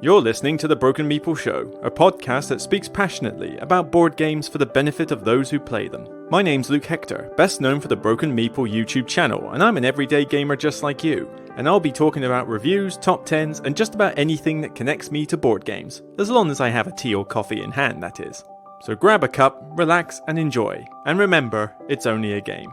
You're listening to the Broken Meeple Show, a podcast that speaks passionately about board games for the benefit of those who play them. My name's Luke Hector, best known for the Broken Meeple YouTube channel, and I'm an everyday gamer just like you. And I'll be talking about reviews, top 10s, and just about anything that connects me to board games, as long as I have a tea or coffee in hand, that is. So grab a cup, relax, and enjoy. And remember, it's only a game.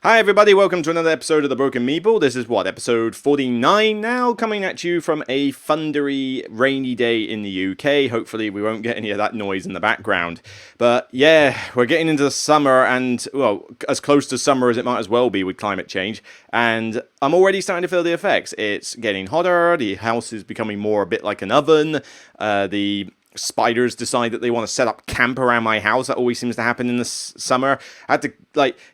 Hi everybody, welcome to another episode of the Broken Meeple. This is episode 49 now, coming at you from a thundery, rainy day in the UK. Hopefully we won't get any of that noise in the background. But yeah, we're getting into the summer and, well, as close to summer as it might as well be with climate change. And I'm already starting to feel the effects. It's getting hotter, the house is becoming more a bit like an oven, the spiders decide that they want to set up camp around my house. That always seems to happen in the summer. I had to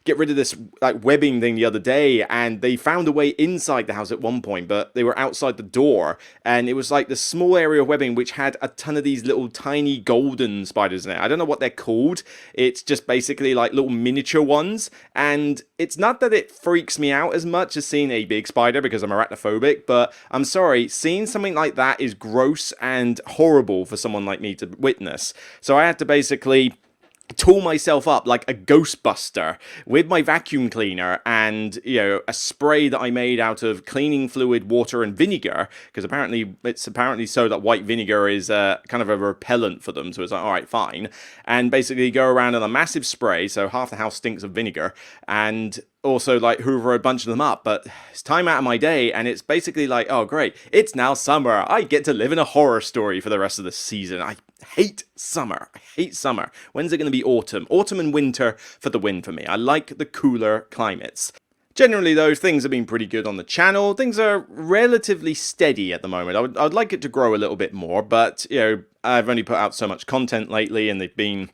get rid of this webbing thing the other day, and they found a way inside the house at one point, but they were outside the door, and it was like this small area of webbing which had a ton of these little tiny golden spiders in it. I don't know what they're called. It's just basically like little miniature ones, and it's not that it freaks me out as much as seeing a big spider because I'm arachnophobic, but I'm sorry, seeing something like that is gross and horrible for someone like me to witness. So I had to basically tool myself up like a Ghostbuster with my vacuum cleaner and, a spray that I made out of cleaning fluid, water, and vinegar, because it's apparently so that white vinegar is kind of a repellent for them. So it's like, all right, fine. And basically go around in a massive spray, so half the house stinks of vinegar, and also hoover a bunch of them up. But it's time out of my day, and it's basically like, oh great, it's now summer. I get to live in a horror story for the rest of the season. I hate summer. When's it going to be autumn? Autumn and winter for the win for me. I like the cooler climates. Generally, though, things have been pretty good on the channel. Things are relatively steady at the moment. I would like it to grow a little bit more, but, I've only put out so much content lately, and they've been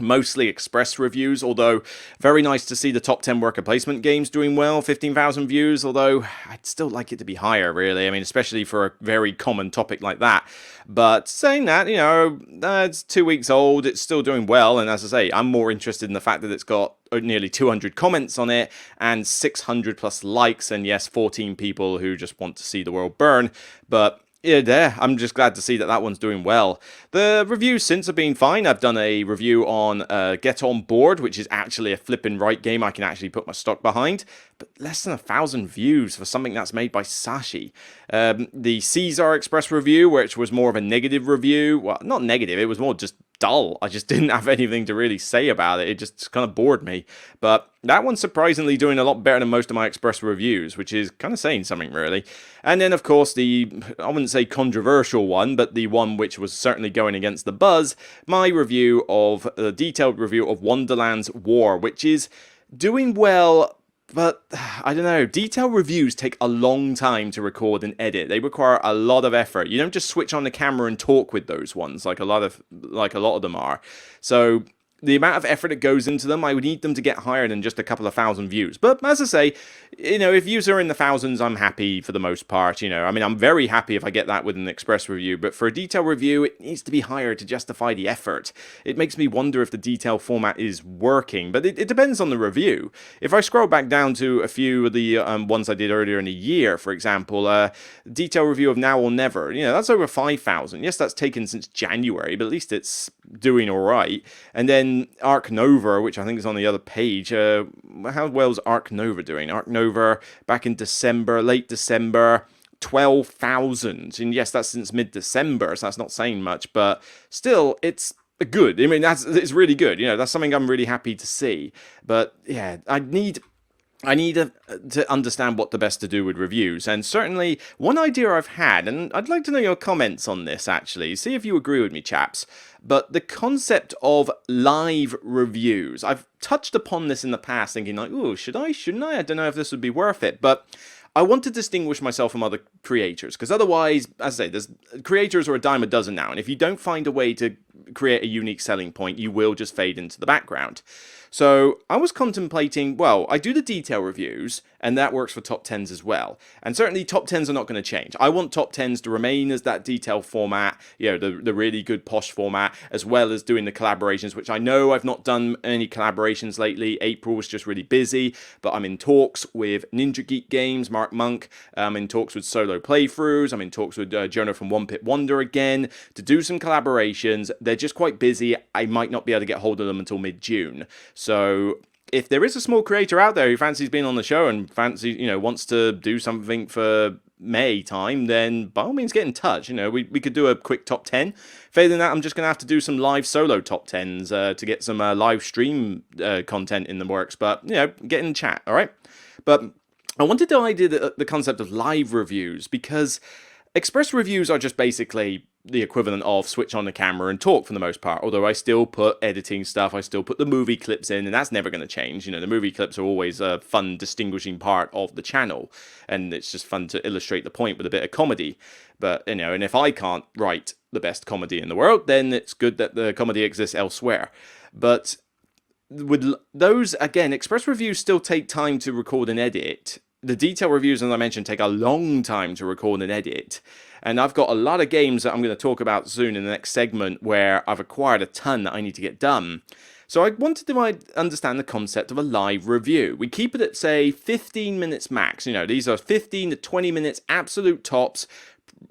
mostly express reviews, although very nice to see the top 10 worker placement games doing well, 15,000 views, although I'd still like it to be higher, really. I mean, especially for a very common topic like that. But saying that, it's 2 weeks old, it's still doing well, and as I say, I'm more interested in the fact that it's got nearly 200 comments on it, and 600 plus likes, and yes, 14 people who just want to see the world burn, but yeah, I'm just glad to see that one's doing well. The reviews since have been fine. I've done a review on Get On Board, which is actually a flippin' right game I can actually put my stock behind, but less than 1,000 views for something that's made by Sashi. The Caesar Express review, which was more of a negative review, well, not negative, it was more just dull. I just didn't have anything to really say about it. It just kind of bored me. But that one's surprisingly doing a lot better than most of my Express reviews, which is kind of saying something, really. And then, of course, I wouldn't say controversial one, but the one which was certainly going against the buzz, my review of, the detailed review of Wonderland's War, which is doing well. But, I don't know, detailed reviews take a long time to record and edit. They require a lot of effort. You don't just switch on the camera and talk with those ones like a lot of them are. So the amount of effort that goes into them, I would need them to get higher than just a couple of thousand views. But as I say, if views are in the thousands, I'm happy for the most part. I mean, I'm very happy if I get that with an express review, but for a detail review, it needs to be higher to justify the effort. It makes me wonder if the detail format is working, but it depends on the review. If I scroll back down to a few of the ones I did earlier in the year, for example, detail review of Now or Never, that's over 5,000. Yes, that's taken since January, but at least it's doing all right. And then Arc Nova, which I think is on the other page. How well is Arc Nova doing? Arc Nova back in December, late December, 12,000. And yes, that's since mid-December, so that's not saying much, but still, it's good. I mean, it's really good. That's something I'm really happy to see. But yeah, I need to understand what the best to do with reviews, and certainly one idea I've had, and I'd like to know your comments on this actually, see if you agree with me, chaps, but the concept of live reviews. I've touched upon this in the past thinking like, ooh, should I, shouldn't I don't know if this would be worth it, but I want to distinguish myself from other creators, because otherwise, as I say, there's creators are a dime a dozen now, and if you don't find a way to create a unique selling point, you will just fade into the background. So I was contemplating, well, I do the detail reviews, and that works for top 10s as well. And certainly top 10s are not going to change. I want top 10s to remain as that detail format, the really good posh format, as well as doing the collaborations, which I know I've not done any collaborations lately. April was just really busy, but I'm in talks with Ninja Geek Games, Mark Monk. I'm in talks with Solo Playthroughs. I'm in talks with Jonah from One Pit Wonder again to do some collaborations. They're just quite busy. I might not be able to get hold of them until mid-June. So if there is a small creator out there who fancies being on the show and wants to do something for May time, then by all means get in touch. We could do a quick top 10. Failing that, I'm just going to have to do some live solo top 10s to get some live stream content in the works. But, get in chat, all right? But I wanted to idea the concept of live reviews because express reviews are just basically the equivalent of switch on the camera and talk for the most part, although I still put editing stuff, I still put the movie clips in, and that's never going to change. The movie clips are always a fun, distinguishing part of the channel, and it's just fun to illustrate the point with a bit of comedy. But, and if I can't write the best comedy in the world, then it's good that the comedy exists elsewhere. But with those, again, express reviews still take time to record and edit. The detail reviews, as I mentioned, take a long time to record and edit. And I've got a lot of games that I'm going to talk about soon in the next segment where I've acquired a ton that I need to get done. So I wanted to understand the concept of a live review. We keep it at, say, 15 minutes max. These are 15 to 20 minutes absolute tops.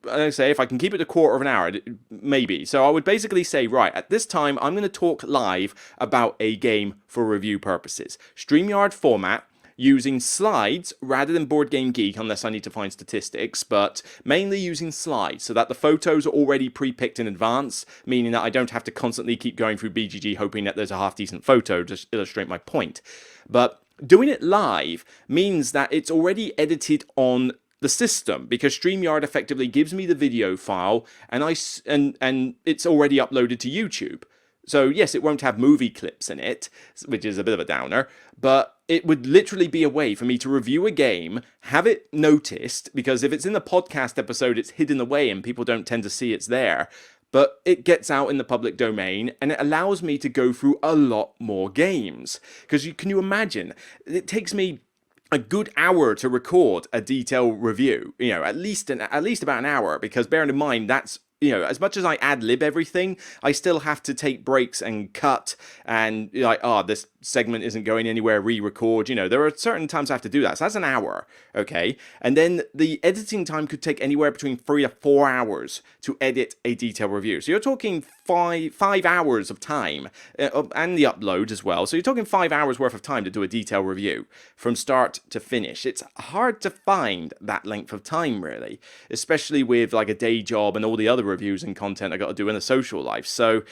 I say if I can keep it a quarter of an hour, maybe. So I would basically say, right, at this time, I'm going to talk live about a game for review purposes. StreamYard format, using slides rather than Board Game Geek, unless I need to find statistics, but mainly using slides so that the photos are already pre-picked in advance, meaning that I don't have to constantly keep going through BGG hoping that there's a half-decent photo to illustrate my point. But doing it live means that it's already edited on the system, because StreamYard effectively gives me the video file and it's already uploaded to YouTube. So yes, it won't have movie clips in it, which is a bit of a downer, but it would literally be a way for me to review a game, have it noticed, because if it's in the podcast episode, it's hidden away and people don't tend to see it's there. But it gets out in the public domain and it allows me to go through a lot more games. Because can you imagine? It takes me a good hour to record a detailed review, at least about an hour, because bearing in mind that's as much as I ad-lib everything, I still have to take breaks and cut and this segment isn't going anywhere, re-record. There are certain times I have to do that. So that's an hour, okay? And then the editing time could take anywhere between 3 to 4 hours to edit a detailed review. So you're talking five hours of time and the upload as well. So you're talking 5 hours worth of time to do a detailed review from start to finish. It's hard to find that length of time, really, especially with like a day job and all the other reviews and content I got to do in a social life. So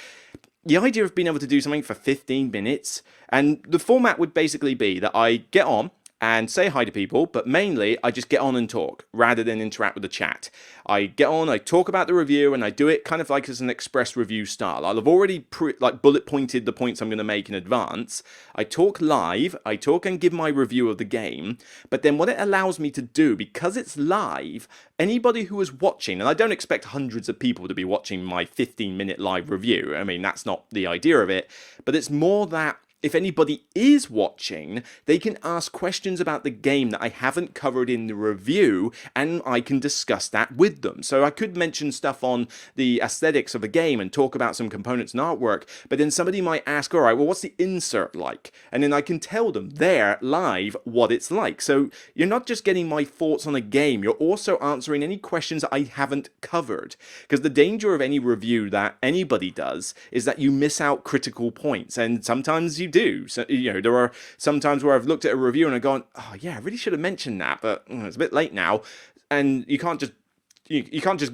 the idea of being able to do something for 15 minutes, and the format would basically be that I get on and say hi to people, but mainly I just get on and talk rather than interact with the chat. I get on, I talk about the review, and I do it kind of like as an express review style. I'll have already bullet pointed the points I'm going to make in advance. I talk live, I talk and give my review of the game, but then what it allows me to do, because it's live, anybody who is watching, and I don't expect hundreds of people to be watching my 15-minute live review, I mean, that's not the idea of it, but it's more that if anybody is watching, they can ask questions about the game that I haven't covered in the review, and I can discuss that with them. So I could mention stuff on the aesthetics of the game and talk about some components and artwork, but then somebody might ask, all right, well, what's the insert like? And then I can tell them there, live, what it's like. So you're not just getting my thoughts on a game, you're also answering any questions that I haven't covered. Because the danger of any review that anybody does is that you miss out critical points, and sometimes you do. So, there are some times where I've looked at a review and I've gone, oh yeah, I really should have mentioned that, but it's a bit late now. And you can't just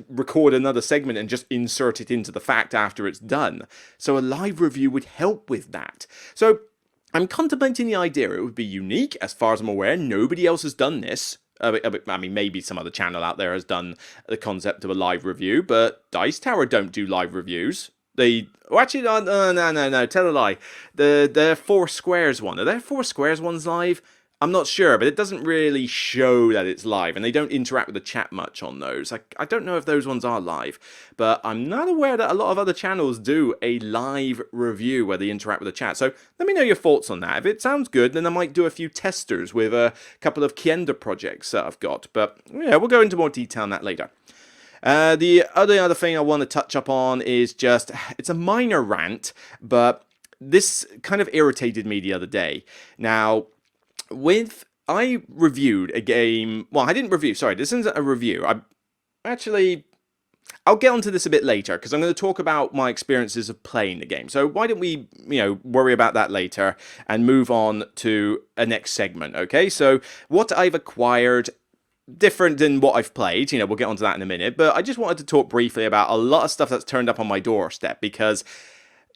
record another segment and just insert it into the fact after it's done. So a live review would help with that. So I'm contemplating the idea it would be unique. As far as I'm aware, nobody else has done this. I mean, maybe some other channel out there has done the concept of a live review, but Dice Tower don't do live reviews. No, tell a lie. The Four Squares one. Are there Four Squares ones live? I'm not sure, but it doesn't really show that it's live, and they don't interact with the chat much on those. I don't know if those ones are live, but I'm not aware that a lot of other channels do a live review where they interact with the chat. So let me know your thoughts on that. If it sounds good, then I might do a few testers with a couple of Kienda projects that I've got. But yeah, we'll go into more detail on that later. The other thing I want to touch up on is just, it's a minor rant, but this kind of irritated me the other day. Now, I reviewed a game. Well, I didn't review. Sorry, this isn't a review. I'll get onto this a bit later because I'm going to talk about my experiences of playing the game. So why don't we, worry about that later and move on to a next segment, okay? So what I've acquired, different than what I've played, we'll get onto that in a minute, but I just wanted to talk briefly about a lot of stuff that's turned up on my doorstep because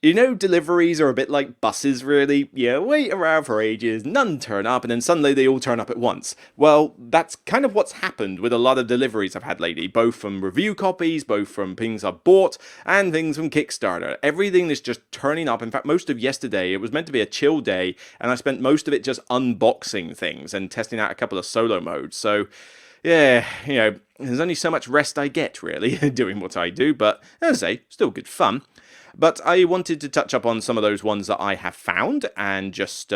deliveries are a bit like buses, really. You wait around for ages, none turn up, and then suddenly they all turn up at once. Well, that's kind of what's happened with a lot of deliveries I've had lately, both from review copies, both from things I've bought, and things from Kickstarter. Everything is just turning up. In fact, most of yesterday, it was meant to be a chill day, and I spent most of it just unboxing things and testing out a couple of solo modes. So, yeah, there's only so much rest I get, really, doing what I do, but as I say, still good fun. But I wanted to touch up on some of those ones that I have found and just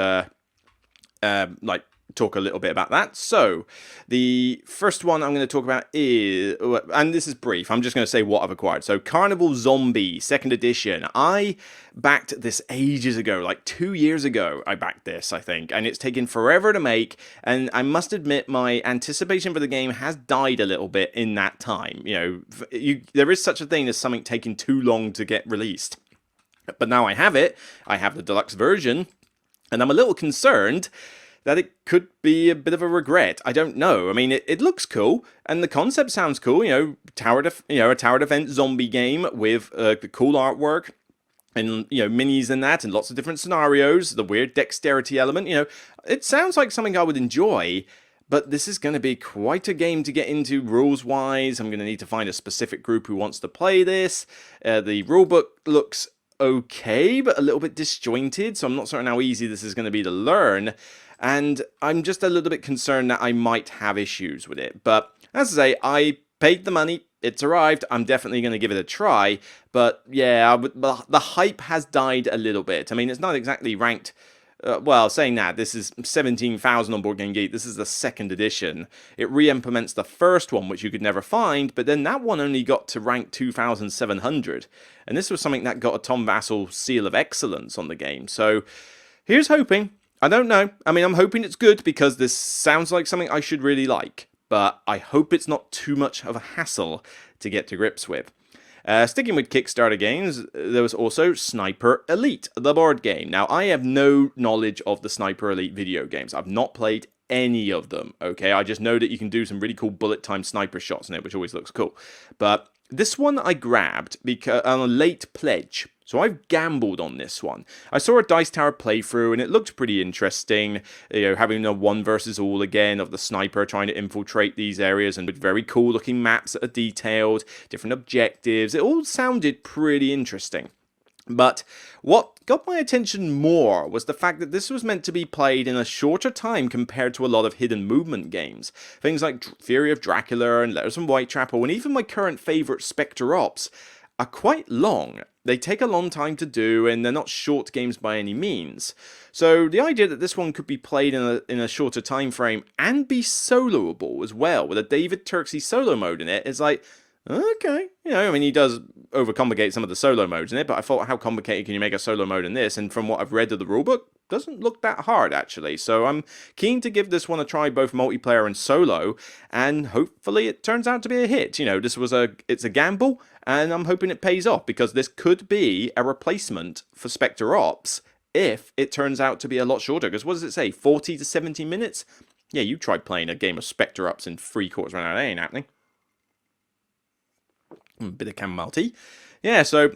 talk a little bit about that. So the first one I'm going to talk about is, and this is brief, I'm just going to say what I've acquired. So Carnival Zombie 2nd edition. I backed this ages ago, like 2 years ago I backed this, I think, and it's taken forever to make, and I must admit my anticipation for the game has died a little bit in that time. There is such a thing as something taking too long to get released. But now I have it, I have the deluxe version, and I'm a little concerned that it could be a bit of a regret. I don't know. I mean, it looks cool, and the concept sounds cool. A tower defense zombie game with cool artwork, and minis and that, and lots of different scenarios. The weird dexterity element. It sounds like something I would enjoy. But this is going to be quite a game to get into rules-wise. I'm going to need to find a specific group who wants to play this. The rulebook looks okay, but a little bit disjointed, so I'm not certain how easy this is going to be to learn. And I'm just a little bit concerned that I might have issues with it. But as I say, I paid the money. It's arrived. I'm definitely going to give it a try. But yeah, the hype has died a little bit. I mean, it's not exactly ranked. Saying that, this is 17,000 on Board Game Geek. This is the 2nd edition. It re-implements the first one, which you could never find, but then that one only got to rank 2,700. And this was something that got a Tom Vassell Seal of Excellence on the game. So here's hoping. I don't know. I mean, I'm hoping it's good because this sounds like something I should really like. But I hope it's not too much of a hassle to get to grips with. Sticking with Kickstarter games, there was also Sniper Elite, the board game. Now, I have no knowledge of the Sniper Elite video games. I've not played any of them, okay? I just know that you can do some really cool bullet time sniper shots in it, which always looks cool. But this one I grabbed because on a late pledge. So I've gambled on this one. I saw a Dice Tower playthrough and it looked pretty interesting. Having a 1 versus all again of the sniper trying to infiltrate these areas and with very cool looking maps that are detailed, different objectives. It all sounded pretty interesting. But what got my attention more was the fact that this was meant to be played in a shorter time compared to a lot of hidden movement games. Things like Theory of Dracula and Letters from Whitechapel and even my current favourite Spectre Ops are quite long. They take a long time to do and they're not short games by any means. So the idea that this one could be played in a shorter time frame and be soloable as well with a David Turksey solo mode in it is like, okay, he does overcomplicate some of the solo modes in it, but I thought, how complicated can you make a solo mode in this? And from what I've read of the rulebook, doesn't look that hard, actually. So I'm keen to give this one a try, both multiplayer and solo, and hopefully it turns out to be a hit. It's a gamble, and I'm hoping it pays off, because this could be a replacement for Spectre Ops if it turns out to be a lot shorter. Because what does it say, 40 to 70 minutes? Yeah, you tried playing a game of Spectre Ops in 3/4 of an hour, that ain't happening. Bit of chamomile tea. Yeah, so,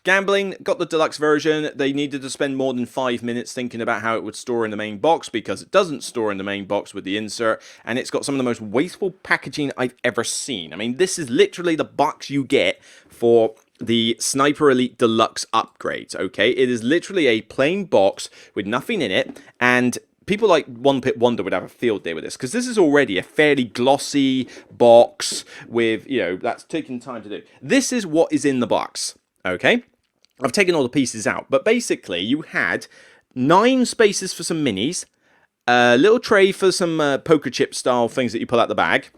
gambling, got the deluxe version. They needed to spend more than 5 minutes thinking about how it would store in the main box, because it doesn't store in the main box with the insert, and it's got some of the most wasteful packaging I've ever seen. I mean, this is literally the box you get for the Sniper Elite Deluxe upgrades, okay? It is literally a plain box with nothing in it, and people like One Pit Wonder would have a field day with this, because this is already a fairly glossy box with, that's taking time to do. This is what is in the box, okay? I've taken all the pieces out, but basically you had 9 spaces for some minis, a little tray for some poker chip style things that you pull out the bag,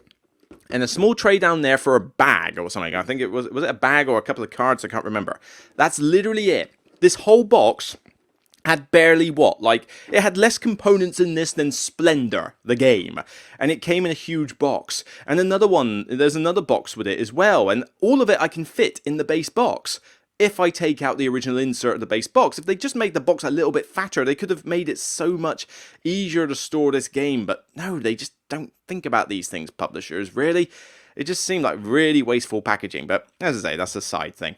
and a small tray down there for a bag or something. I think it was it a bag or a couple of cards? I can't remember. That's literally it. This whole box had barely it had less components in this than Splendor, the game. And it came in a huge box. And there's another box with it as well. And all of it I can fit in the base box. If I take out the original insert of the base box, if they just made the box a little bit fatter, they could have made it so much easier to store this game. But no, they just don't think about these things, publishers, really. It just seemed like really wasteful packaging. But as I say, that's a side thing.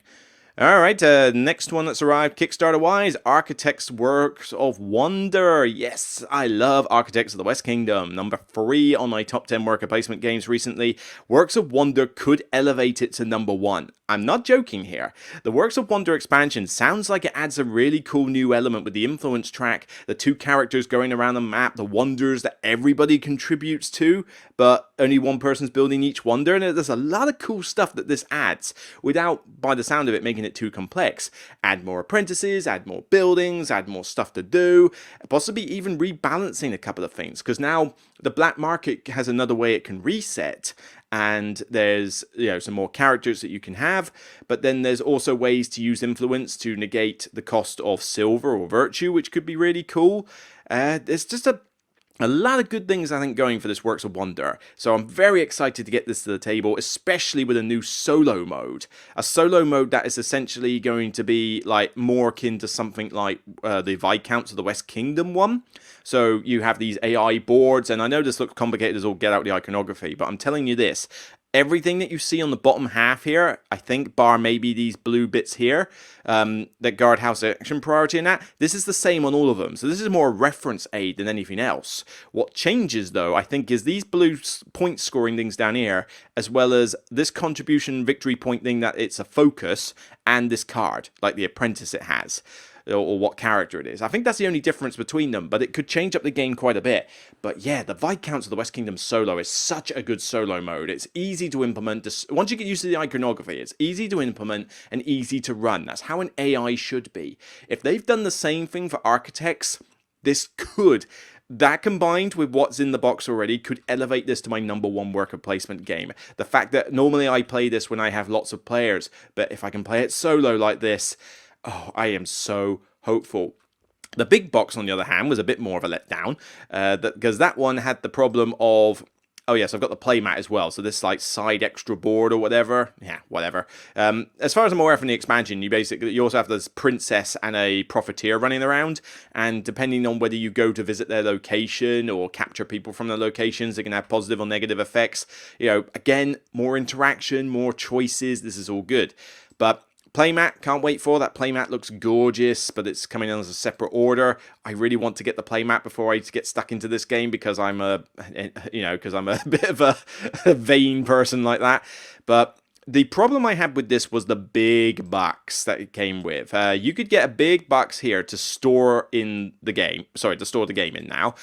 Alright, next one that's arrived Kickstarter-wise, Architects Works of Wonder. Yes, I love Architects of the West Kingdom. Number 3 on my top 10 worker placement games recently. Works of Wonder could elevate it to number 1. I'm not joking here. The Works of Wonder expansion sounds like it adds a really cool new element with the influence track, the 2 characters going around the map, the wonders that everybody contributes to, but only one person's building each wonder, and there's a lot of cool stuff that this adds, without, by the sound of it, making it too complex. Add more apprentices, add more buildings, add more stuff to do, possibly even rebalancing a couple of things, because now the black market has another way it can reset, and there's some more characters that you can have, but then there's also ways to use influence to negate the cost of silver or virtue, which could be really cool. There's just a lot of good things, I think, going for this Works of Wonder. So I'm very excited to get this to the table, especially with a new solo mode. A solo mode that is essentially going to be more akin to something like the Viscounts of the West Kingdom one. So you have these AI boards, and I know this looks complicated as all get out the iconography, but I'm telling you this. Everything that you see on the bottom half here, I think, bar maybe these blue bits here, that guard house action priority and that, this is the same on all of them. So this is more a reference aid than anything else. What changes, though, I think, is these blue point scoring things down here, as well as this contribution victory point thing that it's a focus, and this card, like the apprentice it has. Or what character it is. I think that's the only difference between them, but it could change up the game quite a bit. But yeah, the Viscounts of the West Kingdom solo is such a good solo mode. It's easy to implement. Once you get used to the iconography, it's easy to implement and easy to run. That's how an AI should be. If they've done the same thing for Architects, that combined with what's in the box already could elevate this to my number 1 worker placement game. The fact that normally I play this when I have lots of players, but if I can play it solo like this, oh, I am so hopeful. The big box, on the other hand, was a bit more of a letdown, because that one had the problem of, oh yes, I've got the playmat as well, so this side extra board or whatever. Yeah, whatever. As far as I'm aware from the expansion, you also have this princess and a profiteer running around, and depending on whether you go to visit their location or capture people from their locations, they can have positive or negative effects. Again, more interaction, more choices, this is all good. But playmat, can't wait for that. Playmat looks gorgeous, but it's coming in as a separate order. I really want to get the playmat before I get stuck into this game, because I'm a bit of a vain person like that. But the problem I had with this was the big box that it came with. You could get a big box here to store in the game. Sorry, to store the game in now.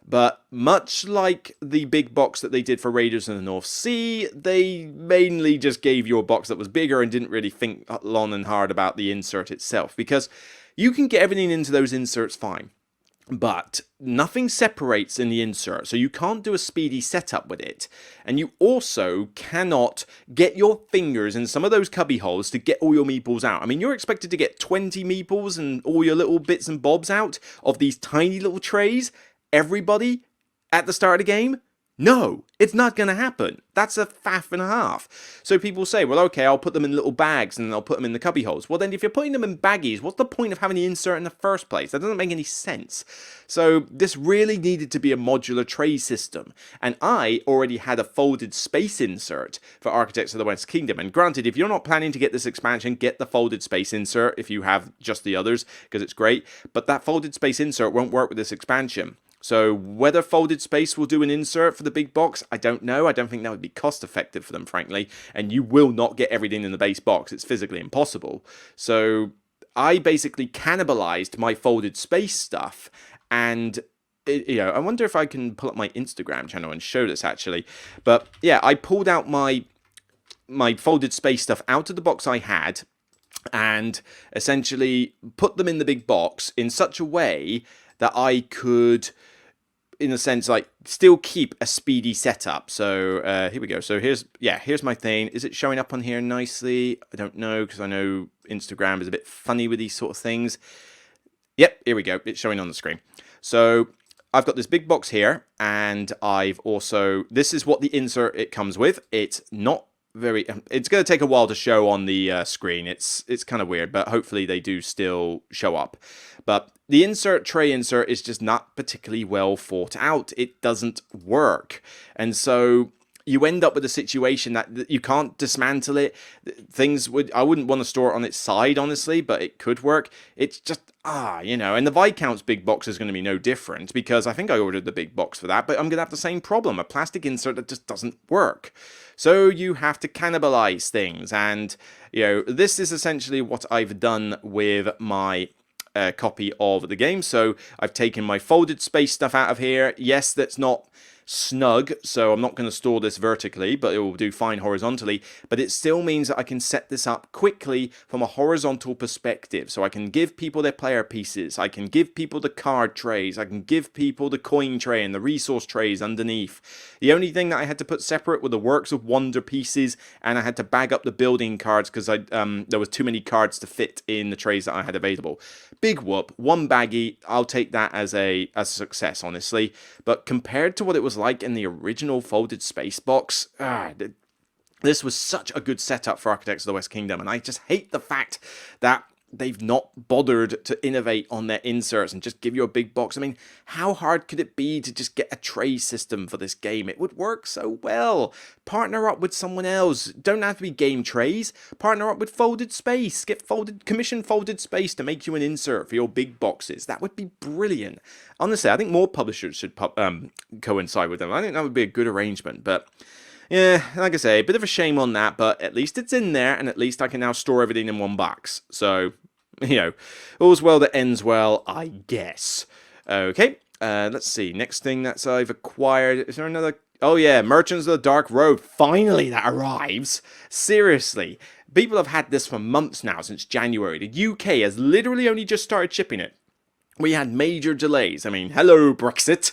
But much like the big box that they did for Raiders in the North Sea, they mainly just gave you a box that was bigger and didn't really think long and hard about the insert itself. Because you can get everything into those inserts fine, but nothing separates in the insert, so you can't do a speedy setup with it. And you also cannot get your fingers in some of those cubby holes to get all your meeples out. I mean, you're expected to get 20 meeples and all your little bits and bobs out of these tiny little trays. Everybody at the start of the game? No, it's not going to happen. That's a faff and a half. So people say, well, okay, I'll put them in little bags and I'll put them in the cubby holes. Well, then if you're putting them in baggies, what's the point of having the insert in the first place? That doesn't make any sense. So this really needed to be a modular tray system. And I already had a folded space insert for Architects of the West Kingdom. And granted, if you're not planning to get this expansion, get the folded space insert if you have just the others, because it's great. But that folded space insert won't work with this expansion. So whether Folded Space will do an insert for the big box, I don't know. I don't think that would be cost effective for them, frankly. And you will not get everything in the base box. It's physically impossible. So I basically cannibalized my Folded Space stuff and I wonder if I can pull up my Instagram channel and show this actually. But yeah, I pulled out my folded space stuff out of the box I had and essentially put them in the big box in such a way that I could, in a sense, like still keep a speedy setup. So here we go. So here's my thing. Is it showing up on here nicely? I don't know, because I know Instagram is a bit funny with these sort of things. Yep, here we go. It's showing on the screen. So I've got this big box here, and I've also, this is what the insert it comes with. It's not very, it's going to take a while to show on the screen. It's kind of weird, but hopefully they do still show up. But the tray insert is just not particularly well thought out. It doesn't work. And so you end up with a situation that you can't dismantle it. I wouldn't want to store it on its side, honestly, but it could work. It's just, and the Viscount's big box is going to be no different, because I think I ordered the big box for that, but I'm going to have the same problem, a plastic insert that just doesn't work. So you have to cannibalize things, and, this is essentially what I've done with my copy of the game. So I've taken my folded space stuff out of here. Yes, that's not snug, so I'm not going to store this vertically, but it will do fine horizontally. But it still means that I can set this up quickly from a horizontal perspective. So I can give people their player pieces, I can give people the card trays, I can give people the coin tray and the resource trays underneath. The only thing that I had to put separate were the Works of Wonder pieces, and I had to bag up the building cards because there was too many cards to fit in the trays that I had available. Big whoop, one baggie. I'll take that as a success, honestly. But compared to what it was like in the original folded space box, this was such a good setup for Architects of the West Kingdom, and I just hate the fact that they've not bothered to innovate on their inserts and just give you a big box. I mean, how hard could it be to just get a tray system for this game? It would work so well. Partner up with someone else. Don't have to be game trays. Partner up with folded space. Commission folded space to make you an insert for your big boxes. That would be brilliant. Honestly, I think more publishers should coincide with them. I think that would be a good arrangement, but yeah, like I say, a bit of a shame on that, but at least it's in there, and at least I can now store everything in one box. So, all's well that ends well, I guess. Okay, let's see. Next thing that I've acquired. Is there another? Oh yeah, Merchants of the Dark Road. Finally, that arrives. Seriously, people have had this for months now, since January. The UK has literally only just started shipping it. We had major delays. I mean, hello, Brexit.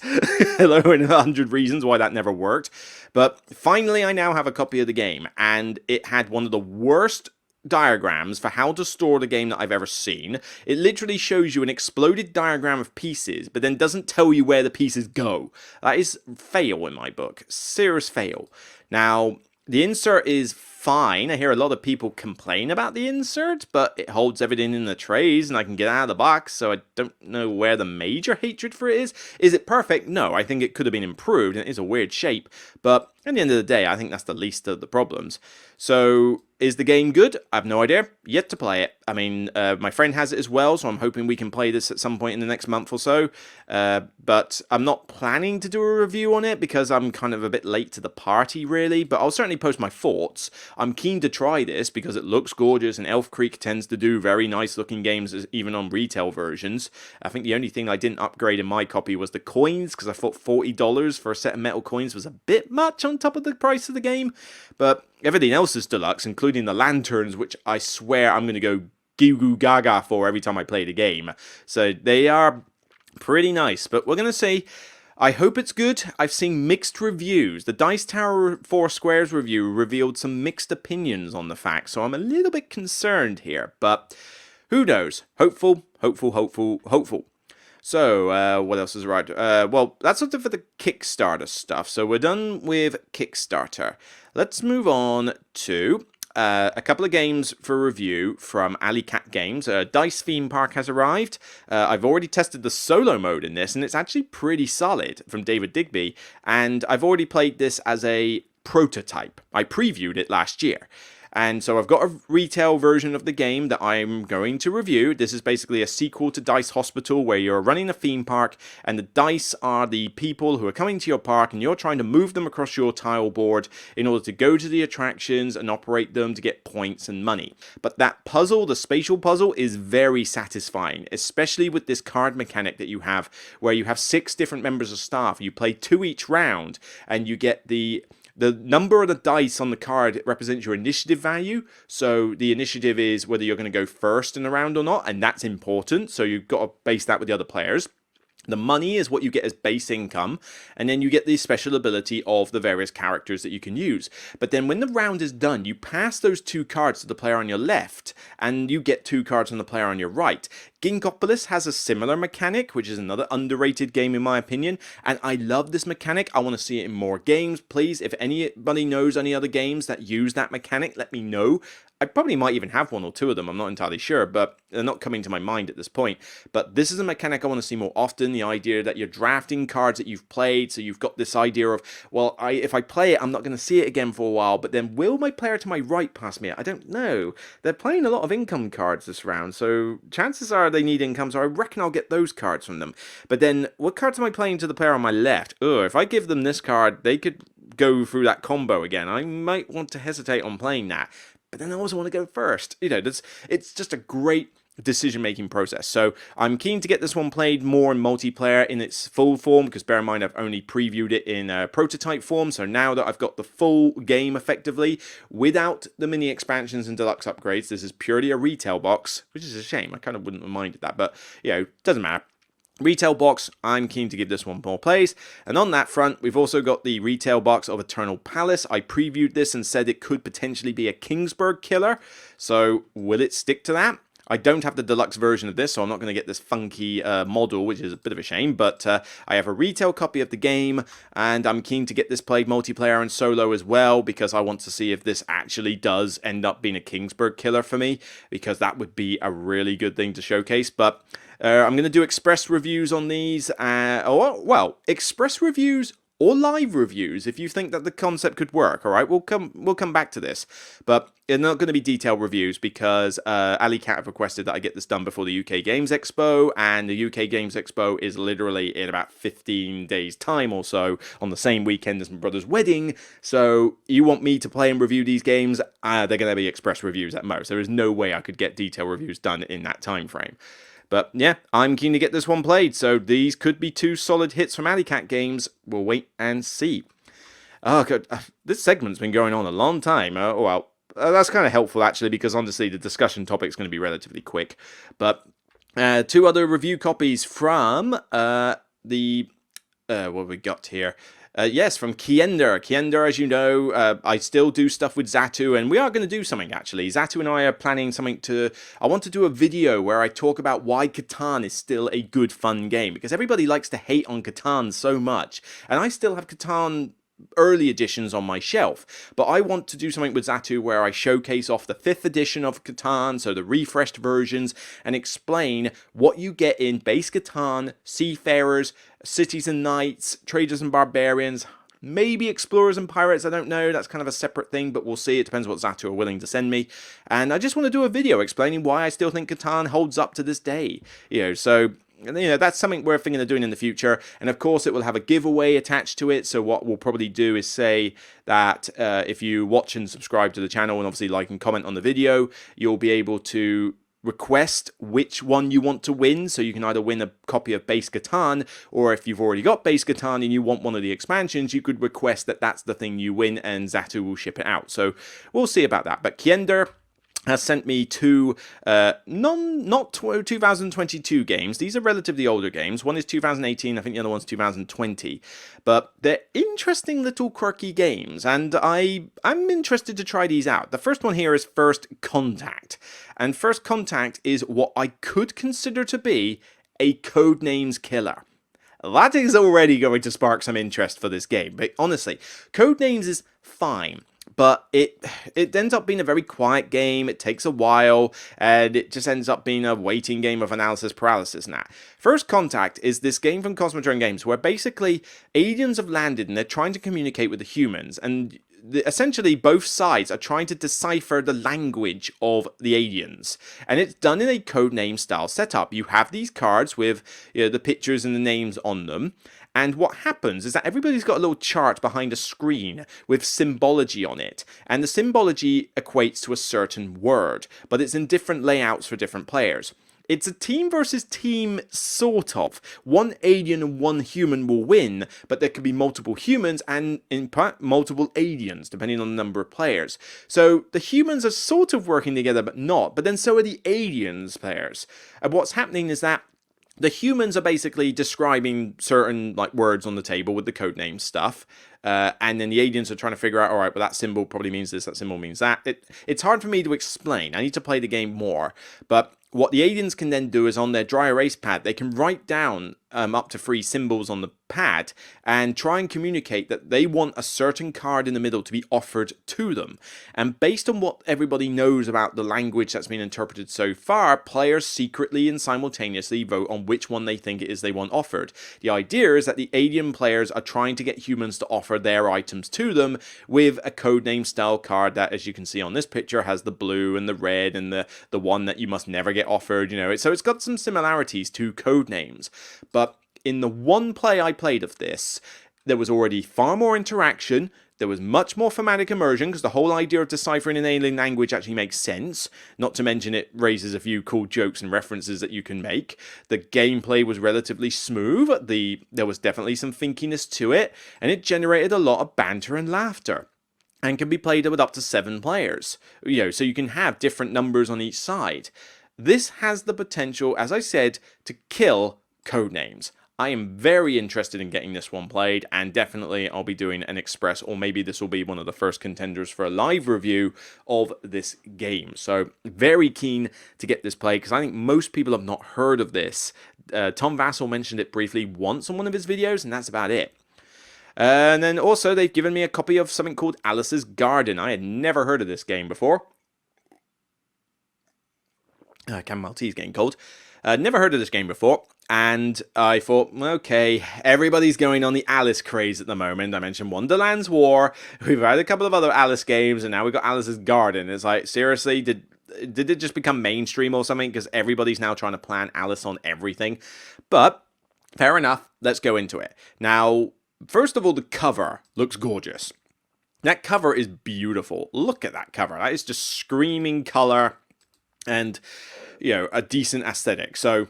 Hello, and 100 reasons why that never worked. But finally, I now have a copy of the game, and it had one of the worst diagrams for how to store the game that I've ever seen. It literally shows you an exploded diagram of pieces, but then doesn't tell you where the pieces go. That is fail in my book. Serious fail. Now, the insert is fine. I hear a lot of people complain about the insert, but it holds everything in the trays and I can get out of the box, so I don't know where the major hatred for it is. Is it perfect? No, I think it could have been improved, and it is a weird shape, but at the end of the day, I think that's the least of the problems. So, is the game good? I have no idea. Yet to play it. I mean, my friend has it as well, so I'm hoping we can play this at some point in the next month or so. But I'm not planning to do a review on it because I'm kind of a bit late to the party, really. But I'll certainly post my thoughts. I'm keen to try this because it looks gorgeous, and Elf Creek tends to do very nice looking games, even on retail versions. I think the only thing I didn't upgrade in my copy was the coins, because I thought $40 for a set of metal coins was a bit much on top of the price of the game. But everything else is deluxe, including the lanterns, which I swear I'm going to go goo goo gaga for every time I play the game. So they are pretty nice, but we're going to say, I hope it's good. I've seen mixed reviews. The Dice Tower 4 Squares review revealed some mixed opinions on the fact, so I'm a little bit concerned here, but who knows? Hopeful, hopeful, hopeful, hopeful. So, what else is right? Well, that's something for the Kickstarter stuff. So we're done with Kickstarter. Let's move on to a couple of games for review from Alley Cat Games. Dice Theme Park has arrived. I've already tested the solo mode in this, and it's actually pretty solid, from David Digby. And I've already played this as a prototype. I previewed it last year. And so I've got a retail version of the game that I'm going to review. This is basically a sequel to Dice Hospital, where you're running a theme park and the dice are the people who are coming to your park, and you're trying to move them across your tile board in order to go to the attractions and operate them to get points and money. But that puzzle, the spatial puzzle, is very satisfying, especially with this card mechanic that you have, where you have 6 different members of staff. You play 2 each round, and you get the number of the dice on the card represents your initiative value. So the initiative is whether you're going to go first in the round or not, and that's important. So you've got to base that with the other players. The money is what you get as base income, and then you get the special ability of the various characters that you can use. But then when the round is done, you pass those 2 cards to the player on your left, and you get 2 cards on the player on your right. Ginkopolis has a similar mechanic, which is another underrated game in my opinion, and I love this mechanic. I want to see it in more games. Please, if anybody knows any other games that use that mechanic, let me know. I probably might even have 1 or 2 of them, I'm not entirely sure, but they're not coming to my mind at this point. But this is a mechanic I want to see more often, the idea that you're drafting cards that you've played, so you've got this idea of, well, if I play it, I'm not going to see it again for a while, but then will my player to my right pass me it? I don't know. They're playing a lot of income cards this round, so chances are they need income, so I reckon I'll get those cards from them. But then, what cards am I playing to the player on my left? If I give them this card, they could go through that combo again. I might want to hesitate on playing that. But then I also want to go first. It's just a great decision-making process. So I'm keen to get this one played more in multiplayer in its full form, because bear in mind I've only previewed it in prototype form. So now that I've got the full game effectively, without the mini expansions and deluxe upgrades, this is purely a retail box, which is a shame. I kind of wouldn't have minded that, but doesn't matter. Retail box, I'm keen to give this one more plays. And on that front, we've also got the retail box of Eternal Palace. I previewed this and said it could potentially be a Kingsburg killer. So will it stick to that? I don't have the deluxe version of this, so I'm not going to get this funky model, which is a bit of a shame, but I have a retail copy of the game, and I'm keen to get this played multiplayer and solo as well, because I want to see if this actually does end up being a Kingsburg killer for me, because that would be a really good thing to showcase. But I'm going to do express reviews on these, express reviews or live reviews if you think that the concept could work. All right, we'll come back to this, but they're not going to be detailed reviews because Ali Cat have requested that I get this done before the UK Games Expo, and the UK Games Expo is literally in about 15 days time or so, on the same weekend as my brother's wedding. So you want me to play and review these games, they're going to be express reviews at most. There is no way I could get detailed reviews done in that time frame. But yeah, I'm keen to get this one played, so these could be 2 solid hits from Alley Cat Games. We'll wait and see. Oh god, this segment's been going on a long time. That's kind of helppful actually, because honestly the discussion topic's going to be relatively quick. But 2 other review copies from what we got here. Yes, from Kiender. Kiender, as you know, I still do stuff with Zatu, and we are going to do something, actually. Zatu and I are planning something I want to do a video where I talk about why Catan is still a good, fun game, because everybody likes to hate on Catan so much, and I still have Catan early editions on my shelf, but I want to do something with Zatu where I showcase off the 5th edition of Catan, so the refreshed versions, and explain what you get in base Catan, Seafarers, Cities and Knights, Traders and Barbarians, maybe Explorers and Pirates, I don't know, that's kind of a separate thing, but we'll see, it depends what Zatu are willing to send me. And I just want to do a video explaining why I still think Catan holds up to this day, so that's something we're thinking of doing in the future. And of course it will have a giveaway attached to it, so what we'll probably do is say that if you watch and subscribe to the channel and obviously like and comment on the video, you'll be able to request which one you want to win, so you can either win a copy of base Catan, or if you've already got base Catan and you want one of the expansions, you could request that that's the thing you win, and Zatu will ship it out. So we'll see about that. But Kiender has sent me 2 not 2022 games. These are relatively older games. One is 2018, I think the other one's 2020. But they're interesting little quirky games, and I'm interested to try these out. The first one here is First Contact. And First Contact is what I could consider to be a Codenames killer. That is already going to spark some interest for this game. But honestly, Codenames is fine, but it ends up being a very quiet game. It takes a while, and it just ends up being a waiting game of analysis paralysis now. First Contact is this game from Cosmodrome Games where basically aliens have landed and they're trying to communicate with the humans, and essentially both sides are trying to decipher the language of the aliens, and it's done in a codename style setup. You have these cards with the pictures and the names on them, and what happens is that everybody's got a little chart behind a screen with symbology on it, and the symbology equates to a certain word, but it's in different layouts for different players. It's a team versus team, sort of. One alien and one human will win, but there could be multiple humans and, in fact, multiple aliens, depending on the number of players. So the humans are sort of working together, but not. But then so are the aliens players. And what's happening is that the humans are basically describing certain words on the table with the codename stuff. And then the aliens are trying to figure out, all right, well, that symbol probably means this, that symbol means that. It's hard for me to explain. I need to play the game more. But what the aliens can then do is on their dry erase pad, they can write down up to 3 symbols on the pad and try and communicate that they want a certain card in the middle to be offered to them. And based on what everybody knows about the language that's been interpreted so far, players secretly and simultaneously vote on which one they think it is they want offered. The idea is that the alien players are trying to get humans to offer their items to them with a codename style card that, as you can see on this picture, has the blue and the red and the one that you must never get offered. So it's got some similarities to codenames. But in the one play I played of this, there was already far more interaction. There was much more thematic immersion, because the whole idea of deciphering an alien language actually makes sense. Not to mention it raises a few cool jokes and references that you can make. The gameplay was relatively smooth. There was definitely some thinkiness to it, and it generated a lot of banter and laughter. And can be played with up to 7 players. So you can have different numbers on each side. This has the potential, as I said, to kill codenames. I am very interested in getting this one played, and definitely I'll be doing an express, or maybe this will be one of the first contenders for a live review of this game. So very keen to get this played, because I think most people have not heard of this. Tom Vassell mentioned it briefly once on one of his videos, and that's about it. And then also they've given me a copy of something called Alice's Garden. I had never heard of this game before. Chamomile tea's getting cold. Never heard of this game before, and I thought, okay, everybody's going on the Alice craze at the moment. I mentioned Wonderland's War, we've had a couple of other Alice games, and now we've got Alice's Garden. It's like, seriously, did it just become mainstream or something? Because everybody's now trying to plan Alice on everything. But, fair enough, let's go into it. Now, first of all, the cover looks gorgeous. That cover is beautiful. Look at that cover. That is just screaming color and a decent aesthetic. So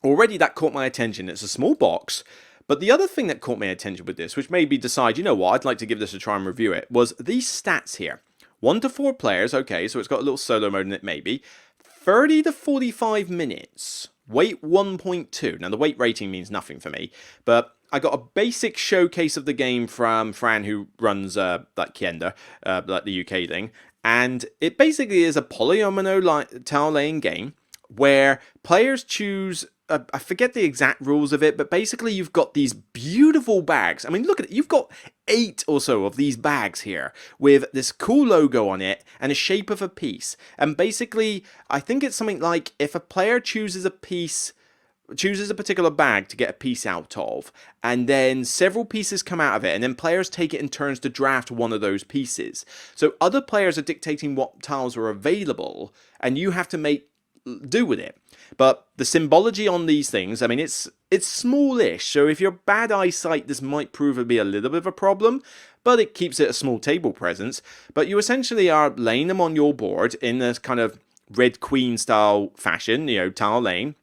already that caught my attention. It's a small box, but the other thing that caught my attention with this, which made me decide, I'd like to give this a try and review it, was these stats here. 1 to 4 players, okay, so it's got a little solo mode in it maybe. 30 to 45 minutes. Weight 1.2. Now the weight rating means nothing for me, but I got a basic showcase of the game from Fran, who runs Kienda, the UK thing. And it basically is a polyomino tile laying game where players choose, I forget the exact rules of it, but basically you've got these beautiful bags. I mean, look at it. You've got 8 or so of these bags here with this cool logo on it and a shape of a piece. And basically, I think it's something like if a player chooses a particular bag to get a piece out of, and then several pieces come out of it, and then players take it in turns to draft one of those pieces. So other players are dictating what tiles are available, and you have to do with it. But the symbology on these things, I mean, it's smallish, so if you're bad eyesight, this might prove to be a little bit of a problem, but it keeps it a small table presence. But you essentially are laying them on your board in this kind of Red Queen style fashion, tile laying.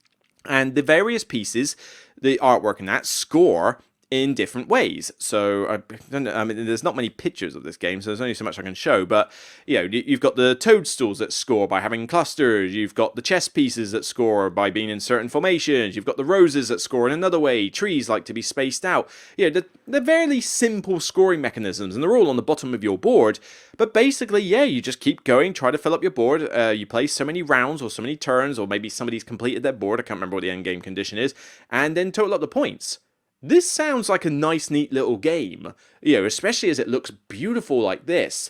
And the various pieces, the artwork and that, score in different ways. So, there's not many pictures of this game, so there's only so much I can show. But, you've got the toadstools that score by having clusters. You've got the chess pieces that score by being in certain formations. You've got the roses that score in another way. Trees like to be spaced out. They're fairly simple scoring mechanisms, and they're all on the bottom of your board. But basically, you just keep going, try to fill up your board. You play so many rounds or so many turns, or maybe somebody's completed their board. I can't remember what the end game condition is. And then total up the points. This sounds like a nice, neat little game, especially as it looks beautiful like this.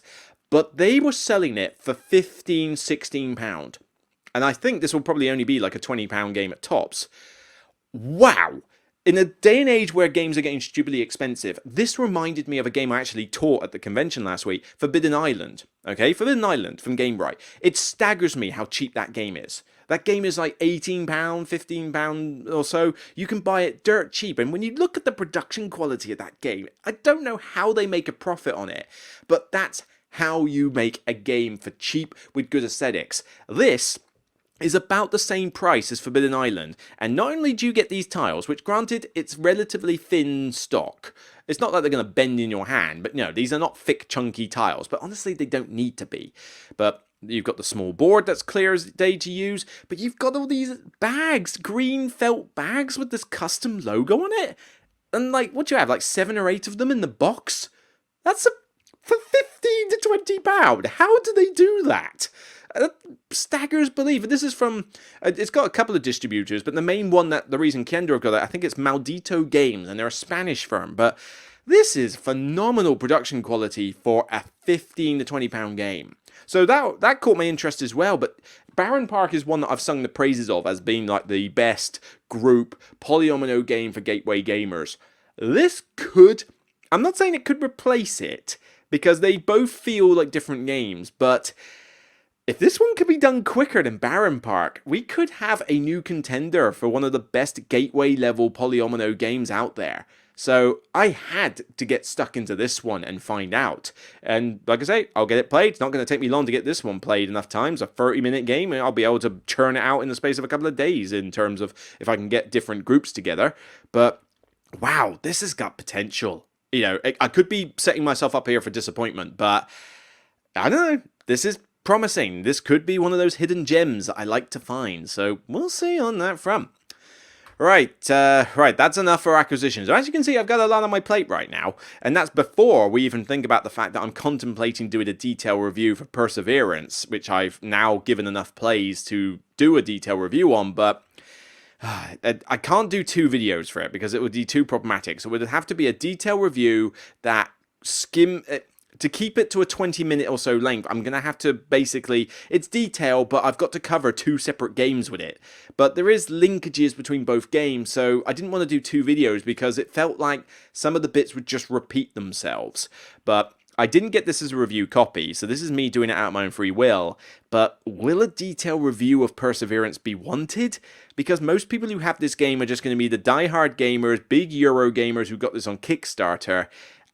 But they were selling it for £15, £16. And I think this will probably only be like a £20 game at tops. Wow! in a day and age where games are getting stupidly expensive, this reminded me of a game I actually taught at the convention last week, Forbidden Island. Okay, Forbidden Island from Gamebrite. It staggers me how cheap that game is. That game is like £18, £15 or so. You can buy it dirt cheap. And when you look at the production quality of that game, I don't know how they make a profit on it. But that's how you make a game for cheap with good aesthetics. This is about the same price as Forbidden Island, and not only do you get these tiles, which granted, it's relatively thin stock. It's not like they're going to bend in your hand, but no, these are not thick, chunky tiles, but honestly, they don't need to be. But you've got the small board that's clear as day to use, but you've got all these bags, green felt bags with this custom logo on it. And like, what do you have, like 7 or 8 of them in the box? That's for £15 to £20. How do they do that? Staggers belief. And this is from, it's got a couple of distributors, but the main one, that the reason Kendra got it, I think it's Maldito Games, and they're a Spanish firm. But this is phenomenal production quality for a £15 to £20 game. So that caught my interest as well. But Baron Park is one that I've sung the praises of as being like the best group polyomino game for gateway gamers. This could, I'm not saying it could replace it, because they both feel like different games, but if this one could be done quicker than Baron Park, we could have a new contender for one of the best gateway level polyomino games out there. So I had to get stuck into this one and find out. And like I say, I'll get it played. It's not going to take me long to get this one played enough times. A 30-minute game, and I'll be able to churn it out in the space of a couple of days in terms of if I can get different groups together. But wow, this has got potential. You know, I could be setting myself up here for disappointment, but I don't know. This is promising. This could be one of those hidden gems that I like to find. So we'll see on that front. Right, that's enough for acquisitions. As you can see, I've got a lot on my plate right now, and that's before we even think about the fact that I'm contemplating doing a detailed review for Perseverance, which I've now given enough plays to do a detailed review on, but I can't do 2 videos for it because it would be too problematic. So it would have to be a detailed review that to keep it to a 20-minute or so length, I'm going to have to basically, it's detailed, but I've got to cover 2 separate games with it. But there is linkages between both games, so I didn't want to do 2 videos because it felt like some of the bits would just repeat themselves. But I didn't get this as a review copy, so this is me doing it out of my own free will. But will a detailed review of Perseverance be wanted? Because most people who have this game are just going to be the die-hard gamers, big Euro gamers who got this on Kickstarter.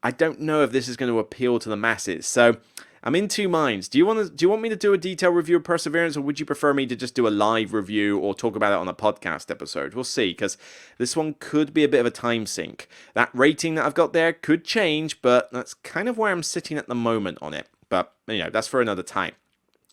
I don't know if this is going to appeal to the masses, so I'm in 2 minds. Do you want me to do a detailed review of Perseverance, or would you prefer me to just do a live review or talk about it on a podcast episode? We'll see, because this one could be a bit of a time sink. That rating that I've got there could change, but that's kind of where I'm sitting at the moment on it. But, you know, that's for another time.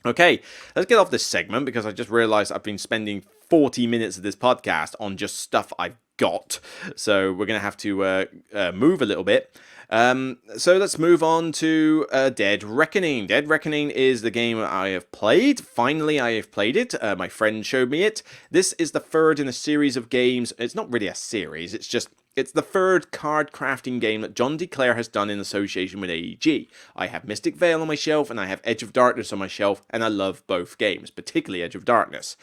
Okay, let's get off this segment, because I just realized I've been spending 40 minutes of this podcast on just stuff I've got. So we're going to have to move a little bit. So let's move on to Dead Reckoning. Dead Reckoning is the game I have played. Finally, I have played it. My friend showed me it. This is the 3rd in a series of games. It's not really a series. It's the 3rd card crafting game that John DeClaire has done in association with AEG. I have Mystic Vale on my shelf, and I have Edge of Darkness on my shelf, and I love both games, particularly Edge of Darkness.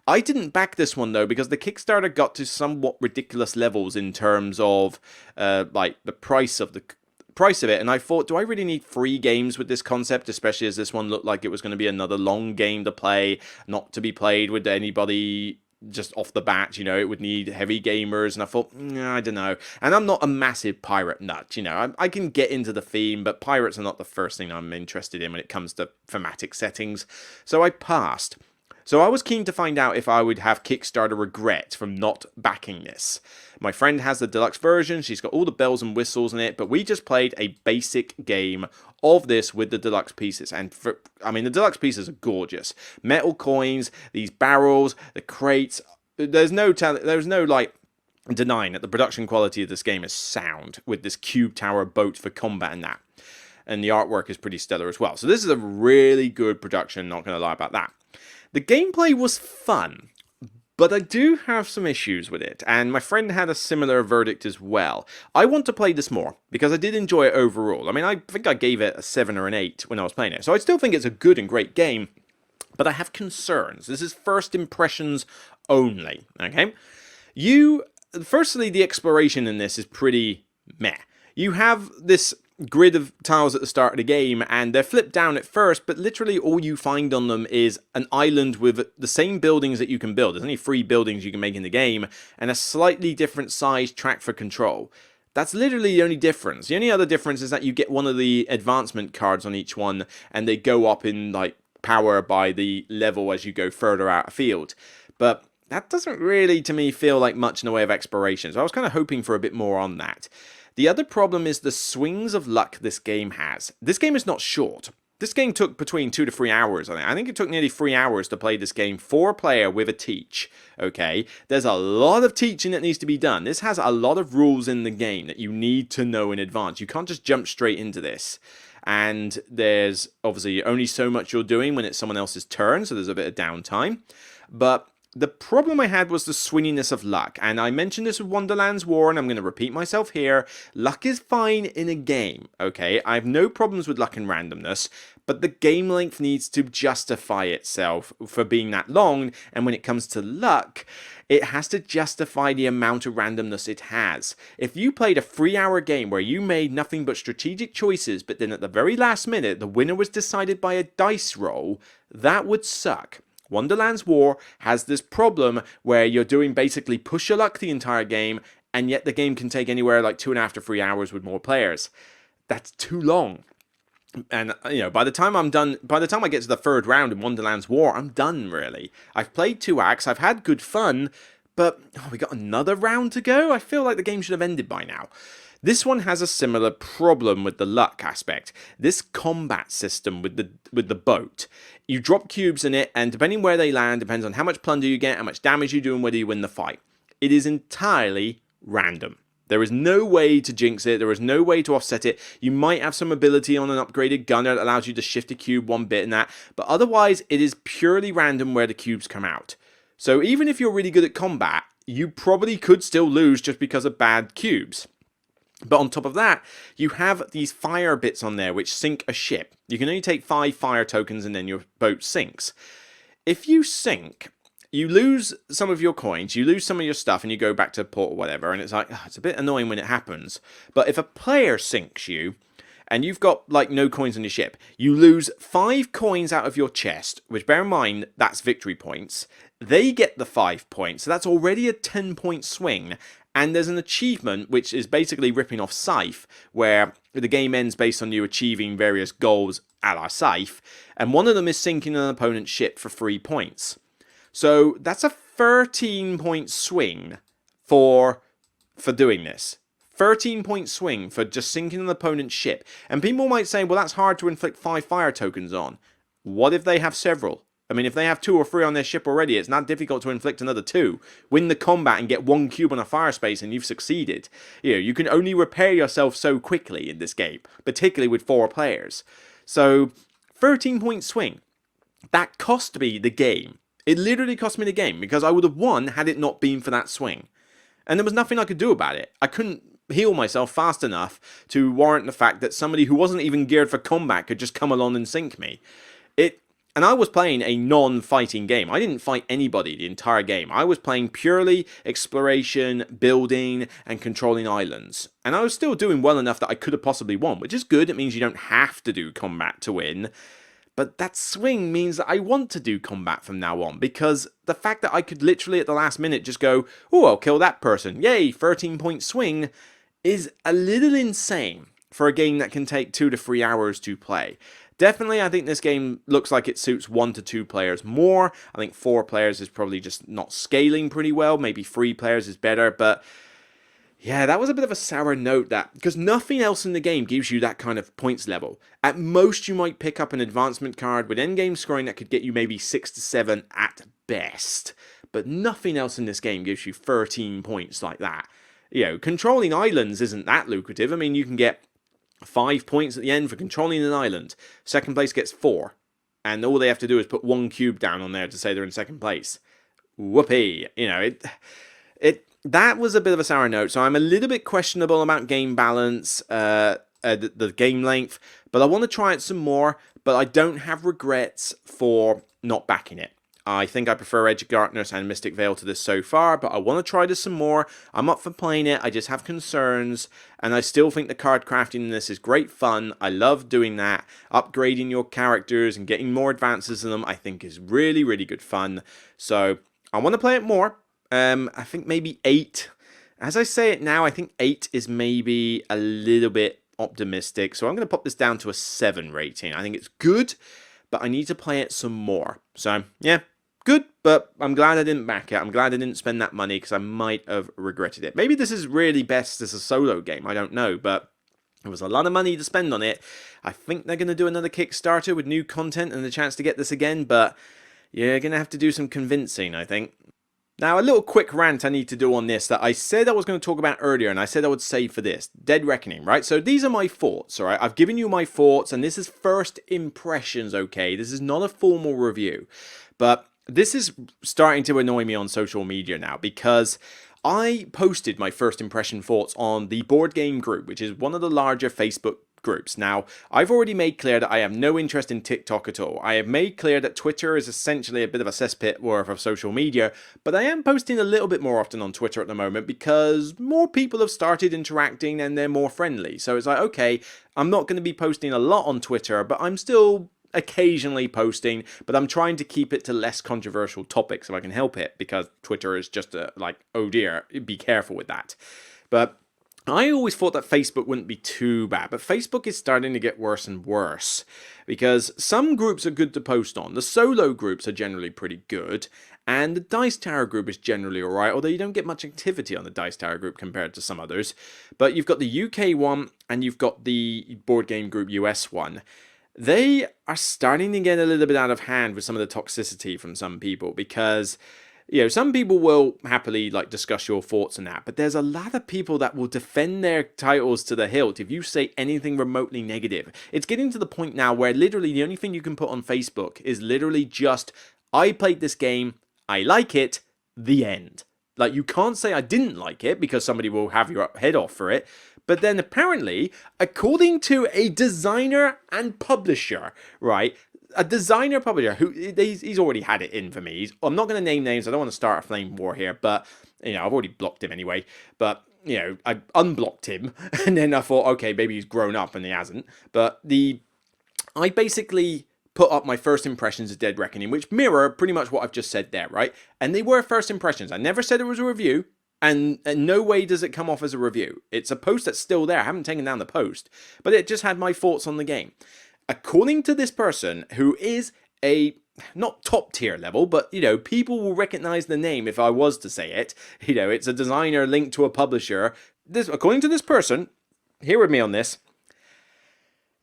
I didn't back this one, though, because the Kickstarter got to somewhat ridiculous levels in terms of like the price of it, and I thought, do I really need 3 games with this concept, especially as this one looked like it was going to be another long game to play, not to be played with anybody just off the bat, you know, it would need heavy gamers, and I thought, I don't know. And I'm not a massive pirate nut, you know, I can get into the theme, but pirates are not the first thing I'm interested in when it comes to thematic settings, so I passed. So I was keen to find out if I would have Kickstarter regret from not backing this. My friend has the deluxe version, she's got all the bells and whistles in it, but we just played a basic game of this with the deluxe pieces. And the deluxe pieces are gorgeous. Metal coins, these barrels, the crates, there's no like denying that the production quality of this game is sound with this cube tower boat for combat and that. And the artwork is pretty stellar as well. So this is a really good production, not going to lie about that. The gameplay was fun, but I do have some issues with it, and my friend had a similar verdict as well. I want to play this more, because I did enjoy it overall. I mean, I think I gave it a 7 or an 8 when I was playing it, so I still think it's a good and great game, but I have concerns. This is first impressions only, okay? You firstly, the exploration in this is pretty meh. You have this grid of tiles at the start of the game, and they're flipped down at first, but literally all you find on them is an island with the same buildings that you can build. There's only 3 buildings you can make in the game, and a slightly different size track for control. That's literally the only difference. The only other difference is that you get one of the advancement cards on each one, and they go up in like power by the level as you go further out of field. But that doesn't really, to me, feel like much in the way of exploration, so I was kind of hoping for a bit more on that. The other problem is the swings of luck this game has. This game is not short. This game took between 2 to 3 hours on it. I think it took nearly 3 hours to play this game for a player with a teach, okay? There's a lot of teaching that needs to be done. This has a lot of rules in the game that you need to know in advance. You can't just jump straight into this. And there's obviously only so much you're doing when it's someone else's turn, so there's a bit of downtime. But the problem I had was the swinginess of luck, and I mentioned this with Wonderland's War, and I'm going to repeat myself here. Luck is fine in a game, okay? I have no problems with luck and randomness, but the game length needs to justify itself for being that long, and when it comes to luck, it has to justify the amount of randomness it has. If you played a 3-hour game where you made nothing but strategic choices, but then at the very last minute, the winner was decided by a dice roll, that would suck. Wonderland's War has this problem where you're doing basically push your luck the entire game, and yet the game can take anywhere like 2.5 to 3 hours with more players. That's too long. And, you know, by the time I'm done, by the time I get to the 3rd round in Wonderland's War, I'm done, really. I've played 2 acts, I've had good fun, but we got another round to go? I feel like the game should have ended by now. This one has a similar problem with the luck aspect. This combat system with the boat. You drop cubes in it, and depending where they land, depends on how much plunder you get, how much damage you do, and whether you win the fight. It is entirely random. There is no way to jinx it. There is no way to offset it. You might have some ability on an upgraded gunner that allows you to shift a cube one bit and that, but otherwise it is purely random where the cubes come out. So even if you're really good at combat, you probably could still lose just because of bad cubes. But on top of that, you have these fire bits on there which sink a ship. You can only take 5 fire tokens and then your boat sinks. If you sink, you lose some of your coins, you lose some of your stuff, and you go back to port or whatever, and it's like, it's a bit annoying when it happens. But if a player sinks you, and you've got like no coins on your ship, you lose 5 coins out of your chest, which bear in mind, that's victory points. They get the 5 points, so that's already a 10-point swing. And there's an achievement, which is basically ripping off Scythe, where the game ends based on you achieving various goals a la Scythe, and one of them is sinking an opponent's ship for 3 points. So that's a 13-point swing for doing this. 13-point swing for just sinking an opponent's ship. And people might say, well, that's hard to inflict 5 fire tokens on. What if they have several? I mean, if they have 2 or 3 on their ship already, it's not difficult to inflict another 2. Win the combat and get 1 cube on a fire space and you've succeeded. You know, you can only repair yourself so quickly in this game, particularly with 4 players. So, 13-point swing. That cost me the game. It literally cost me the game because I would have won had it not been for that swing. And there was nothing I could do about it. I couldn't heal myself fast enough to warrant the fact that somebody who wasn't even geared for combat could just come along and sink me. And I was playing a non-fighting game. I didn't fight anybody the entire game. I was playing purely exploration, building, and controlling islands. And I was still doing well enough that I could have possibly won, which is good. It means you don't have to do combat to win. But that swing means that I want to do combat from now on, because the fact that I could literally at the last minute just go, oh, I'll kill that person. Yay, 13-point swing is a little insane for a game that can take 2 to 3 hours to play. Definitely, I think this game looks like it suits 1 to 2 players more. I think 4 players is probably just not scaling pretty well. Maybe 3 players is better, but yeah, that was a bit of a sour note, that, because nothing else in the game gives you that kind of points level. At most, you might pick up an advancement card with endgame scoring that could get you maybe 6 to 7 at best, but nothing else in this game gives you 13 points like that. You know, controlling islands isn't that lucrative. I mean, you can get 5 points at the end for controlling an island. Second place gets 4. And all they have to do is put 1 cube down on there to say they're in second place. Whoopee. You know, that was a bit of a sour note. So I'm a little bit questionable about game balance, the game length. But I want to try it some more. But I don't have regrets for not backing it. I think I prefer Edge of Darkness and Mystic Vale to this so far, but I want to try this some more. I'm up for playing it, I just have concerns, and I still think the card crafting in this is great fun. I love doing that. Upgrading your characters and getting more advances in them, I think is really, really good fun. So, I want to play it more. I think maybe 8. As I say it now, I think 8 is maybe a little bit optimistic, so I'm going to pop this down to a 7 rating. I think it's good, but I need to play it some more. So, yeah. Good, but I'm glad I didn't back it. I'm glad I didn't spend that money because I might have regretted it. Maybe this is really best as a solo game. I don't know, but it was a lot of money to spend on it. I think they're going to do another Kickstarter with new content and the chance to get this again, but you're going to have to do some convincing, I think. Now, a little quick rant I need to do on this that I said I was going to talk about earlier, and I said I would save for this. Dead Reckoning, right? So these are my thoughts, all right? I've given you my thoughts, and this is first impressions, okay? This is not a formal review, but this is starting to annoy me on social media now because I posted my first impression thoughts on the board game group, which is one of the larger Facebook groups. Now, I've already made clear that I have no interest in TikTok at all. I have made clear that Twitter is essentially a bit of a cesspit worth of social media, but I am posting a little bit more often on Twitter at the moment because more people have started interacting and they're more friendly. So it's like, okay, I'm not going to be posting a lot on Twitter, but I'm still occasionally posting, but I'm trying to keep it to less controversial topics if I can help it, because Twitter is just like, oh dear, be careful with that. But I always thought that Facebook wouldn't be too bad, but Facebook is starting to get worse and worse, because some groups are good to post on. The solo groups are generally pretty good, and the Dice Tower group is generally alright, although you don't get much activity on the Dice Tower group compared to some others. But you've got the UK one, and you've got the Board Game Group US one. They are starting to get a little bit out of hand with some of the toxicity from some people, because, you know, some people will happily like discuss your thoughts and that, but there's a lot of people that will defend their titles to the hilt if you say anything remotely negative. It's getting to the point now where literally the only thing you can put on Facebook is literally just, I played this game, I like it, the end. Like, you can't say I didn't like it because somebody will have your head off for it. But then apparently, according to a designer and publisher, right, a designer publisher who he's already had it in for me. I'm not going to name names. I don't want to start a flame war here, but you know, I've already blocked him anyway. But you know, I unblocked him, and then I thought, okay, maybe he's grown up, and he hasn't. But I basically put up my first impressions of Dead Reckoning, which mirror pretty much what I've just said there, right? And they were first impressions. I never said it was a review. And in no way does it come off as a review. It's a post that's still there. I haven't taken down the post, but it just had my thoughts on the game. According to this person, who is a, not top tier level, but, you know, people will recognize the name if I was to say it. You know, it's a designer linked to a publisher. According to this person, hear with me on this.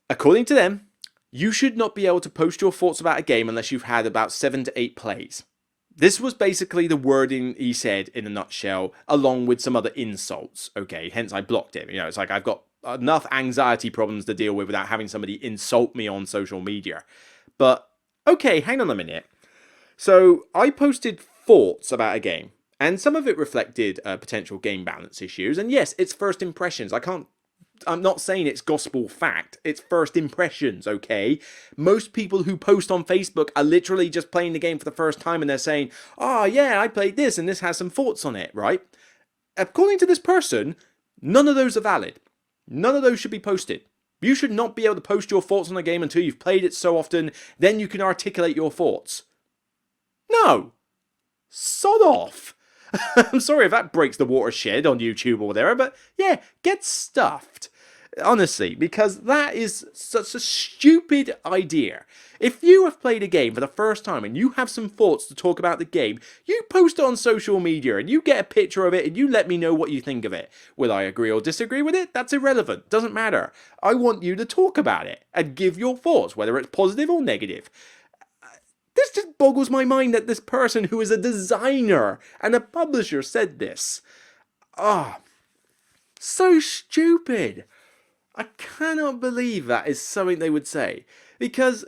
According to them, you should not be able to post your thoughts about a game unless you've had about 7 to 8 plays. This was basically the wording he said in a nutshell, along with some other insults, okay? Hence, I blocked him. You know, it's like I've got enough anxiety problems to deal with without having somebody insult me on social media. But, okay, hang on a minute. So, I posted thoughts about a game, and some of it reflected potential game balance issues. And yes, it's first impressions. I'm not saying it's gospel fact. It's first impressions, okay? Most people who post on Facebook are literally just playing the game for the first time and they're saying, oh yeah, I played this and this has some thoughts on it, right? According to this person, none of those are valid. None of those should be posted. You should not be able to post your thoughts on a game until you've played it so often, then you can articulate your thoughts. No. Sod off. I'm sorry if that breaks the watershed on YouTube or whatever, but yeah, get stuffed. Honestly, because that is such a stupid idea. If you have played a game for the first time and you have some thoughts to talk about the game, you post it on social media and you get a picture of it and you let me know what you think of it. Will I agree or disagree with it? That's irrelevant. Doesn't matter. I want you to talk about it and give your thoughts, whether it's positive or negative. This just boggles my mind that this person who is a designer and a publisher said this. So stupid. I cannot believe that is something they would say. Because,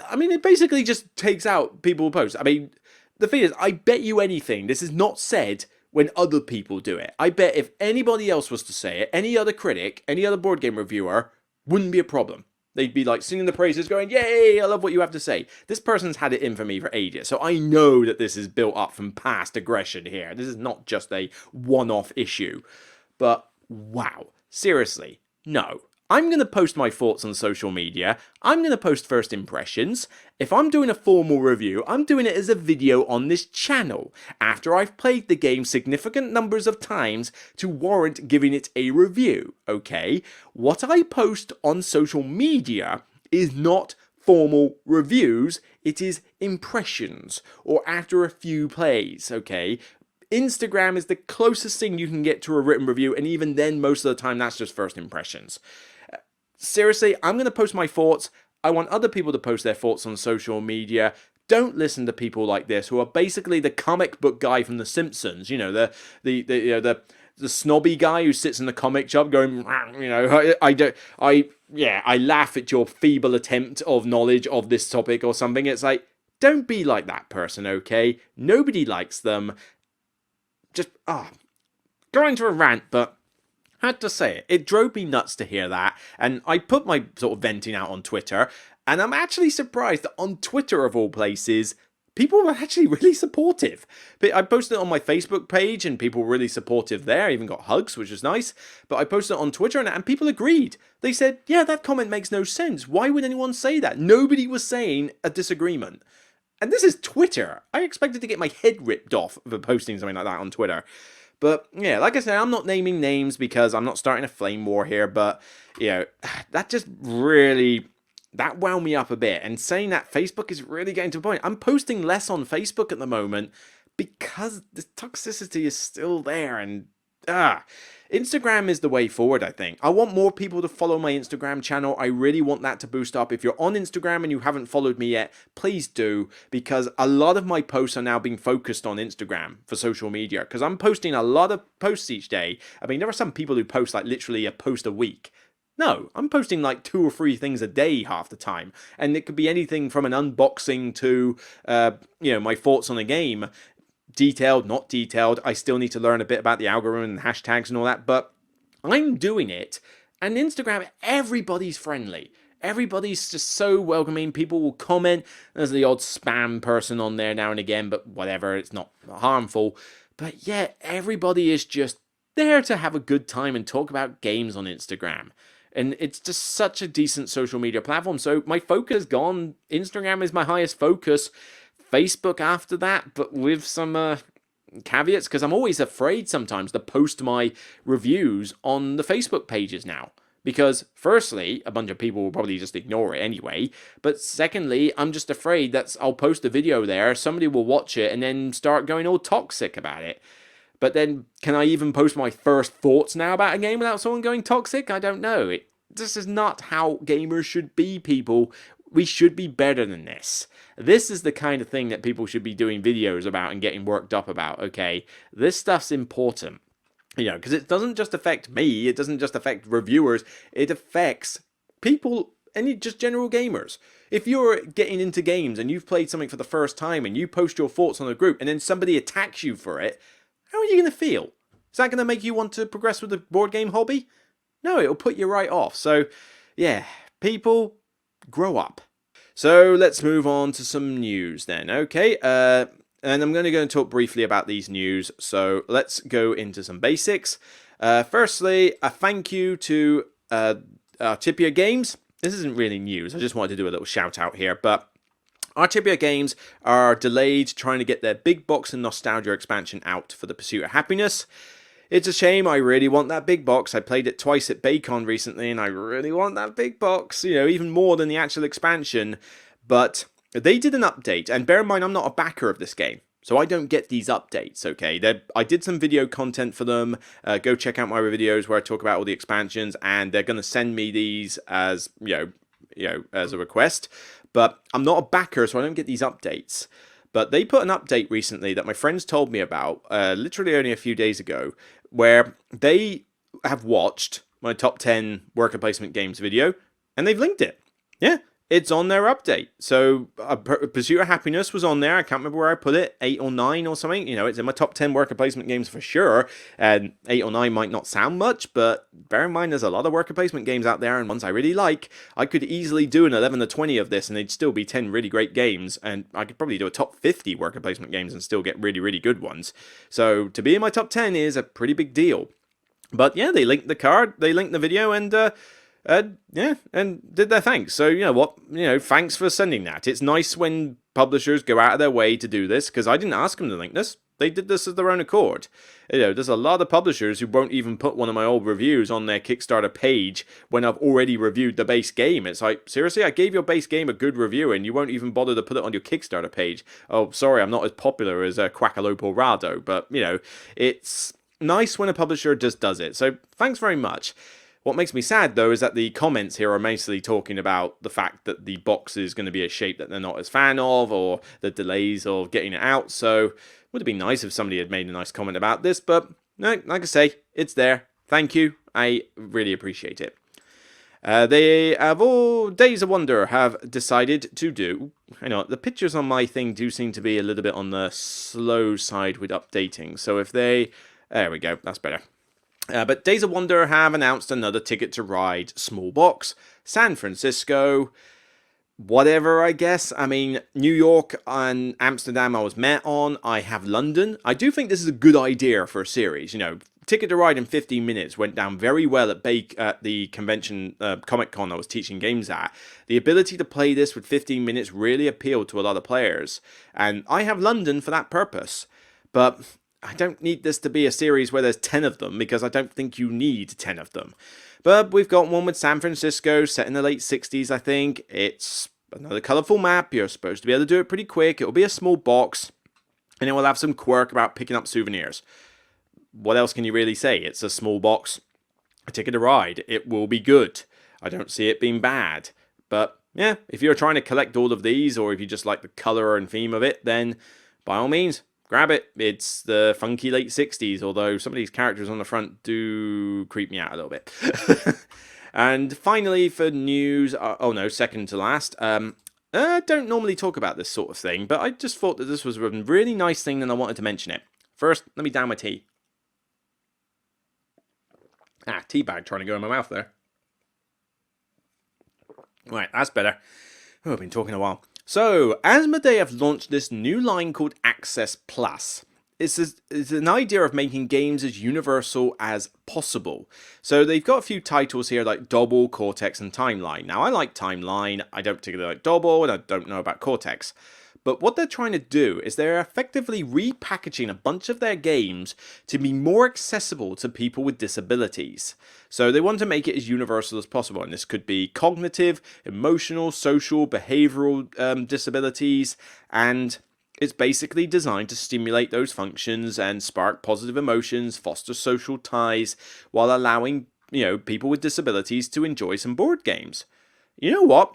I mean, it basically just takes out people who post. I mean, the thing is, I bet you anything, this is not said when other people do it. I bet if anybody else was to say it, any other critic, any other board game reviewer, wouldn't be a problem. They'd be like singing the praises, going, yay, I love what you have to say. This person's had it in for me for ages, so I know that this is built up from past aggression here. This is not just a one-off issue. But wow, seriously, no. I'm going to post my thoughts on social media. I'm going to post first impressions. If I'm doing a formal review, I'm doing it as a video on this channel after I've played the game significant numbers of times to warrant giving it a review, okay? What I post on social media is not formal reviews, it is impressions or after a few plays, okay? Instagram is the closest thing you can get to a written review, and even then, most of the time, that's just first impressions. Seriously, I'm going to post my thoughts. I want other people to post their thoughts on social media. Don't listen to people like this who are basically the comic book guy from The Simpsons. You know, the snobby guy who sits in the comic shop going, you know, I laugh at your feeble attempt of knowledge of this topic or something. It's like, don't be like that person, okay? Nobody likes them. Just, going to a rant, but had to say it. It drove me nuts to hear that, and I put my sort of venting out on Twitter, and I'm actually surprised that on Twitter, of all places, people were actually really supportive. But I posted it on my Facebook page, and people were really supportive there. I even got hugs, which was nice. But I posted it on Twitter, and people agreed. They said, yeah, that comment makes no sense. Why would anyone say that? Nobody was saying a disagreement. And this is Twitter. I expected to get my head ripped off for posting something like that on Twitter. But, yeah, like I said, I'm not naming names because I'm not starting a flame war here. But, you know, that just really, that wound me up a bit. And saying that Facebook is really getting to a point. I'm posting less on Facebook at the moment because the toxicity is still there. And, Instagram is the way forward, I think. I want more people to follow my Instagram channel. I really want that to boost up. If you're on Instagram and you haven't followed me yet, please do, because a lot of my posts are now being focused on Instagram for social media, because I'm posting a lot of posts each day. I mean, there are some people who post like literally a post a week. No, I'm posting like 2 or 3 things a day half the time. And it could be anything from an unboxing to, my thoughts on a game. Detailed, not detailed. I still need to learn a bit about the algorithm and hashtags and all that, but I'm doing it. And Instagram, everybody's friendly. Everybody's just so welcoming. People will comment. There's the odd spam person on there now and again, but whatever, it's not harmful. But yeah, everybody is just there to have a good time and talk about games on Instagram. And it's just such a decent social media platform. So my focus has gone. Instagram is my highest focus. Facebook after that, but with some caveats, because I'm always afraid sometimes to post my reviews on the Facebook pages now. Because firstly, a bunch of people will probably just ignore it anyway. But secondly, I'm just afraid that I'll post a video there, somebody will watch it and then start going all toxic about it. But then, can I even post my first thoughts now about a game without someone going toxic? I don't know. This is not how gamers should be, people. We should be better than this. This is the kind of thing that people should be doing videos about and getting worked up about, okay? This stuff's important. You know, because it doesn't just affect me, it doesn't just affect reviewers, it affects people, and just general gamers. If you're getting into games and you've played something for the first time and you post your thoughts on a group and then somebody attacks you for it, how are you going to feel? Is that going to make you want to progress with the board game hobby? No, it'll put you right off. So, yeah, people, grow up. So let's move on to some news then. Okay, and I'm going to go and talk briefly about these news. So let's go into some basics. Firstly, a thank you to Artipia Games. This isn't really news. I just wanted to do a little shout out here. But Artipia Games are delayed trying to get their big box and nostalgia expansion out for the Pursuit of Happiness. It's a shame. I really want that big box. I played it twice at Baycon recently, and I really want that big box, you know, even more than the actual expansion. But they did an update, and bear in mind, I'm not a backer of this game, so I don't get these updates, okay? I did some video content for them. Go check out my videos where I talk about all the expansions, and they're going to send me these as, as a request. But I'm not a backer, so I don't get these updates. But they put an update recently that my friends told me about, literally only a few days ago, where they have watched my top 10 worker placement games video, and they've linked it. Yeah, it's on their update. So Pursuit of Happiness was on there. I can't remember where I put it, 8 or 9 or something. You know, it's in my top 10 worker placement games for sure. And 8 or 9 might not sound much, but bear in mind there's a lot of worker placement games out there and ones I really like. I could easily do an 11 or 20 of this and they'd still be 10 really great games. And I could probably do a top 50 worker placement games and still get really, really good ones. So to be in my top 10 is a pretty big deal. But yeah, they linked the card, they linked the video, and yeah, and did their thanks. So, you know what? You know, thanks for sending that. It's nice when publishers go out of their way to do this, because I didn't ask them to link this. They did this of their own accord. You know, there's a lot of publishers who won't even put one of my old reviews on their Kickstarter page when I've already reviewed the base game. It's like, seriously, I gave your base game a good review and you won't even bother to put it on your Kickstarter page. Oh, sorry, I'm not as popular as Quackalope or Rado, but, you know, it's nice when a publisher just does it. So, thanks very much. What makes me sad, though, is that the comments here are mostly talking about the fact that the box is going to be a shape that they're not as fan of, or the delays of getting it out. So, it would have been nice if somebody had made a nice comment about this, but no, like I say, it's there. Thank you. I really appreciate it. They have all Days of Wonder have decided to do. I know the pictures on my thing do seem to be a little bit on the slow side with updating. So if they, there we go, that's better. But Days of Wonder have announced another Ticket to Ride small box, San Francisco, whatever, I guess. I mean, New York and Amsterdam I was met on. I have London. I do think this is a good idea for a series. You know, Ticket to Ride in 15 minutes went down very well at the convention, Comic-Con I was teaching games at. The ability to play this with 15 minutes really appealed to a lot of players. And I have London for that purpose. But I don't need this to be a series where there's 10 of them, because I don't think you need 10 of them. But we've got one with San Francisco, set in the late 60s, I think. It's another colourful map. You're supposed to be able to do it pretty quick. It'll be a small box, and it will have some quirk about picking up souvenirs. What else can you really say? It's a small box, a Ticket to Ride. It will be good. I don't see it being bad. But yeah, if you're trying to collect all of these, or if you just like the colour and theme of it, then by all means, grab it. It's the funky late 60s, although some of these characters on the front do creep me out a little bit. And finally, for news, oh no, second to last, I don't normally talk about this sort of thing, but I just thought that this was a really nice thing and I wanted to mention it. First, let me down my tea. Tea bag trying to go in my mouth there. Right, that's better. Oh, I've been talking a while. So, Asmodee have launched this new line called Access Plus. It's an idea of making games as universal as possible. So they've got a few titles here like Dobble, Cortex, and Timeline. Now, I like Timeline, I don't particularly like Dobble, and I don't know about Cortex. But what they're trying to do is they're effectively repackaging a bunch of their games to be more accessible to people with disabilities. So they want to make it as universal as possible, and this could be cognitive, emotional, social, behavioral disabilities, and it's basically designed to stimulate those functions and spark positive emotions, foster social ties, while allowing, you know, people with disabilities to enjoy some board games. You know what?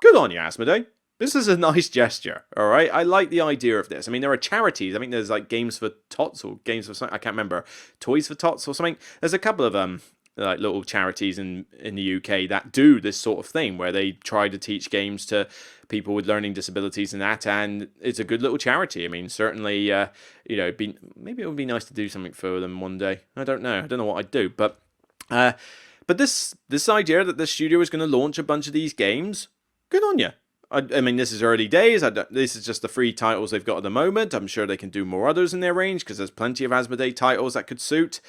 Good on you, Asmodee. This is a nice gesture, all right? I like the idea of this. I mean, there are charities. I think there's like Games for Tots or Games for something. I can't remember. Toys for Tots or something. There's a couple of like little charities in the UK that do this sort of thing where they try to teach games to people with learning disabilities and that, and it's a good little charity. I mean, certainly, you know, maybe it would be nice to do something for them one day. I don't know what I'd do, but this idea that the studio is going to launch a bunch of these games, good on you. I mean, this is early days. This is just the 3 titles they've got at the moment. I'm sure they can do more others in their range because there's plenty of Asmodee titles that could suit.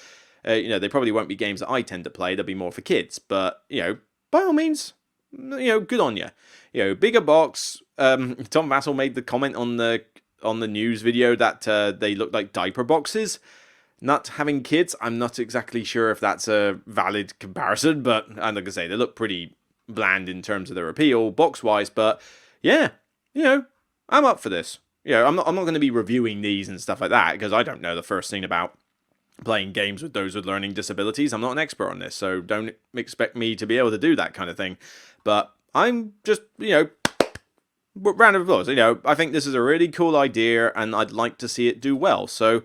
You know, they probably won't be games that I tend to play. They'll be more for kids. But, you know, by all means, you know, good on you. You know, bigger box. Tom Vassell made the comment on the news video that they look like diaper boxes. Not having kids, I'm not exactly sure if that's a valid comparison. But, and like I say, they look pretty bland in terms of their appeal box-wise. But, yeah, you know, I'm up for this. You know, I'm not going to be reviewing these and stuff like that because I don't know the first thing about playing games with those with learning disabilities. I'm not an expert on this, so don't expect me to be able to do that kind of thing. But I'm just, you know, round of applause. You know, I think this is a really cool idea, and I'd like to see it do well. So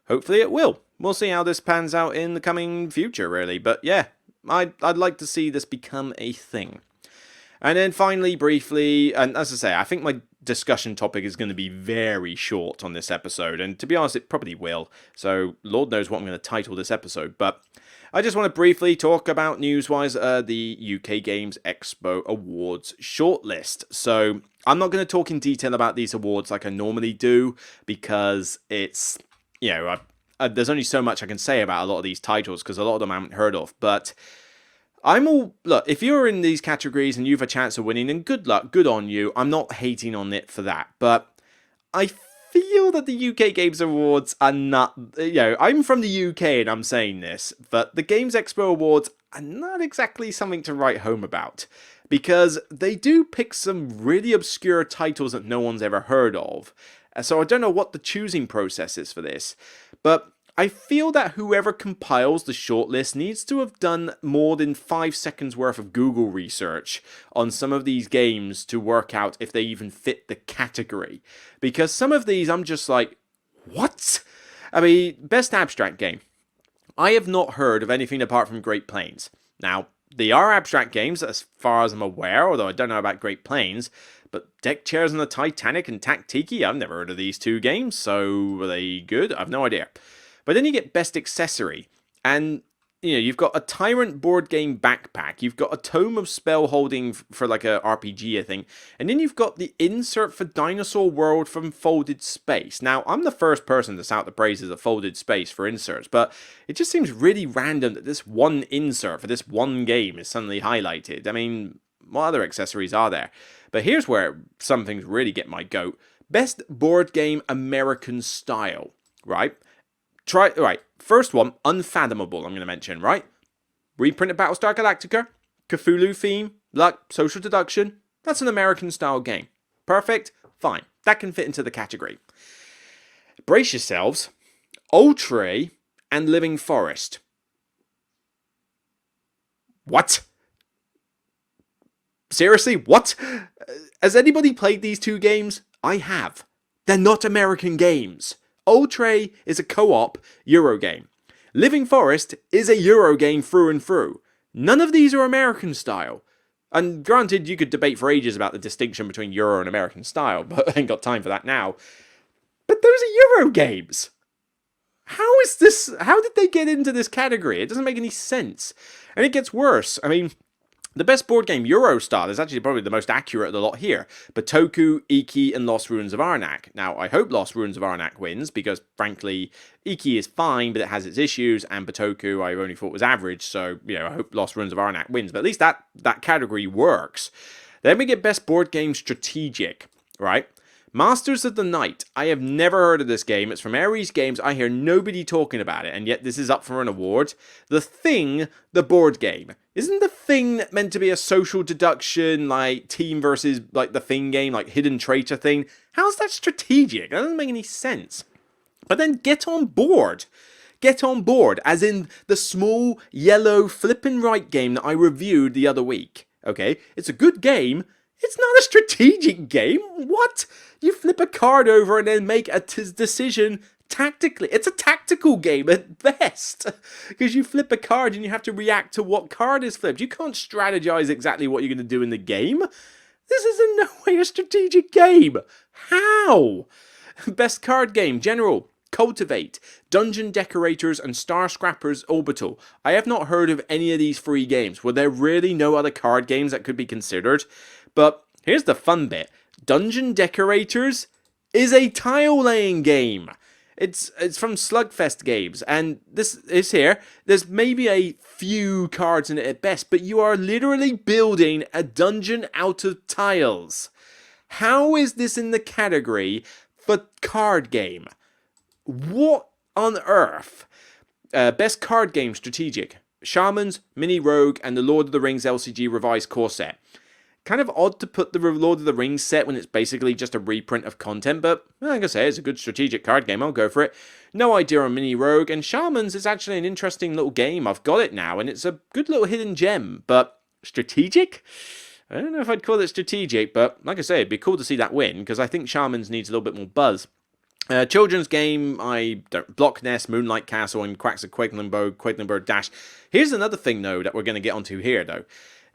hopefully it will. We'll see how this pans out in the coming future, really. But yeah, I'd like to see this become a thing. And then finally, briefly, and as I say, I think my discussion topic is going to be very short on this episode, and to be honest, it probably will, so Lord knows what I'm going to title this episode, but I just want to briefly talk about news-wise the UK Games Expo Awards shortlist. So I'm not going to talk in detail about these awards like I normally do, because it's, you know, there's only so much I can say about a lot of these titles, because a lot of them I haven't heard of, but look, if you're in these categories and you've a chance of winning, then good luck, good on you. I'm not hating on it for that, but I feel that the UK Games Awards are not, I'm from the UK and I'm saying this, but the Games Expo Awards are not exactly something to write home about, because they do pick some really obscure titles that no one's ever heard of. So I don't know what the choosing process is for this, but I feel that whoever compiles the shortlist needs to have done more than 5 seconds worth of Google research on some of these games to work out if they even fit the category. Because some of these I'm just like, what? I mean, best abstract game. I have not heard of anything apart from Great Plains. Now, they are abstract games as far as I'm aware, although I don't know about Great Plains. But Deck Chairs on the Titanic and Tactiki, I've never heard of these two games, so are they good? I've no idea. But then you get Best Accessory, and you've got a Tyrant board game backpack, you've got a Tome of Spell Holding for like a RPG, I think, and then you've got the insert for Dinosaur World from Folded Space. Now, I'm the first person to shout the praises of Folded Space for inserts, but it just seems really random that this one insert for this one game is suddenly highlighted. I mean, what other accessories are there? But here's where some things really get my goat. Best Board Game American Style, right? First one, Unfathomable, I'm going to mention, right? Reprint of Battlestar Galactica, Cthulhu theme, luck, social deduction. That's an American style game. Perfect? Fine. That can fit into the category. Brace yourselves. Outre and Living Forest. What? Seriously? What? Has anybody played these two games? I have. They're not American games. Outre is a co-op Euro game. Living Forest is a Euro game through and through. None of these are American style. And granted, you could debate for ages about the distinction between Euro and American style, but I ain't got time for that now. But those are Euro games. How did they get into this category? It doesn't make any sense. And it gets worse. I mean, the best board game, Eurostar, is actually probably the most accurate of the lot here. Batoku, Iki, and Lost Ruins of Arnak. Now, I hope Lost Ruins of Arnak wins, because, frankly, Iki is fine, but it has its issues, and Batoku I only thought was average, so, I hope Lost Ruins of Arnak wins. But at least that category works. Then we get Best Board Game Strategic, right? Masters of the Night. I have never heard of this game. It's from Ares Games. I hear nobody talking about it, and yet this is up for an award. The Thing, the board game. Isn't The Thing meant to be a social deduction, like team versus like the Thing game, like hidden traitor thing? How's that strategic? That doesn't make any sense. But then Get On Board. Get On Board, as in the small, yellow, flippin' right game that I reviewed the other week. Okay, it's a good game. It's not a strategic game. What? You flip a card over and then make a decision tactically. It's a tactical game at best. Because you flip a card and you have to react to what card is flipped. You can't strategize exactly what you're going to do in the game. This is in no way a strategic game. How? Best card game, General. Cultivate, Dungeon Decorators, and Star Scrappers Orbital. I have not heard of any of these three games. Were there really no other card games that could be considered? But here's the fun bit. Dungeon Decorators is a tile-laying game. It's from Slugfest Games, and this is here. There's maybe a few cards in it at best, but you are literally building a dungeon out of tiles. How is this in the category for card game? What on earth? Best card game strategic. Shamans, Mini Rogue, and the Lord of the Rings LCG Revised Core Set. Kind of odd to put the Lord of the Rings set when it's basically just a reprint of content, but like I say, it's a good strategic card game, I'll go for it. No idea on Mini Rogue, and Shamans is actually an interesting little game. I've got it now, and it's a good little hidden gem, but strategic? I don't know if I'd call it strategic, but like I say, it'd be cool to see that win, because I think Shamans needs a little bit more buzz. Children's game, Block Nest, Moonlight Castle, and Quacks of Quedlinburg Dash. Here's another thing, though, that we're going to get onto here, though.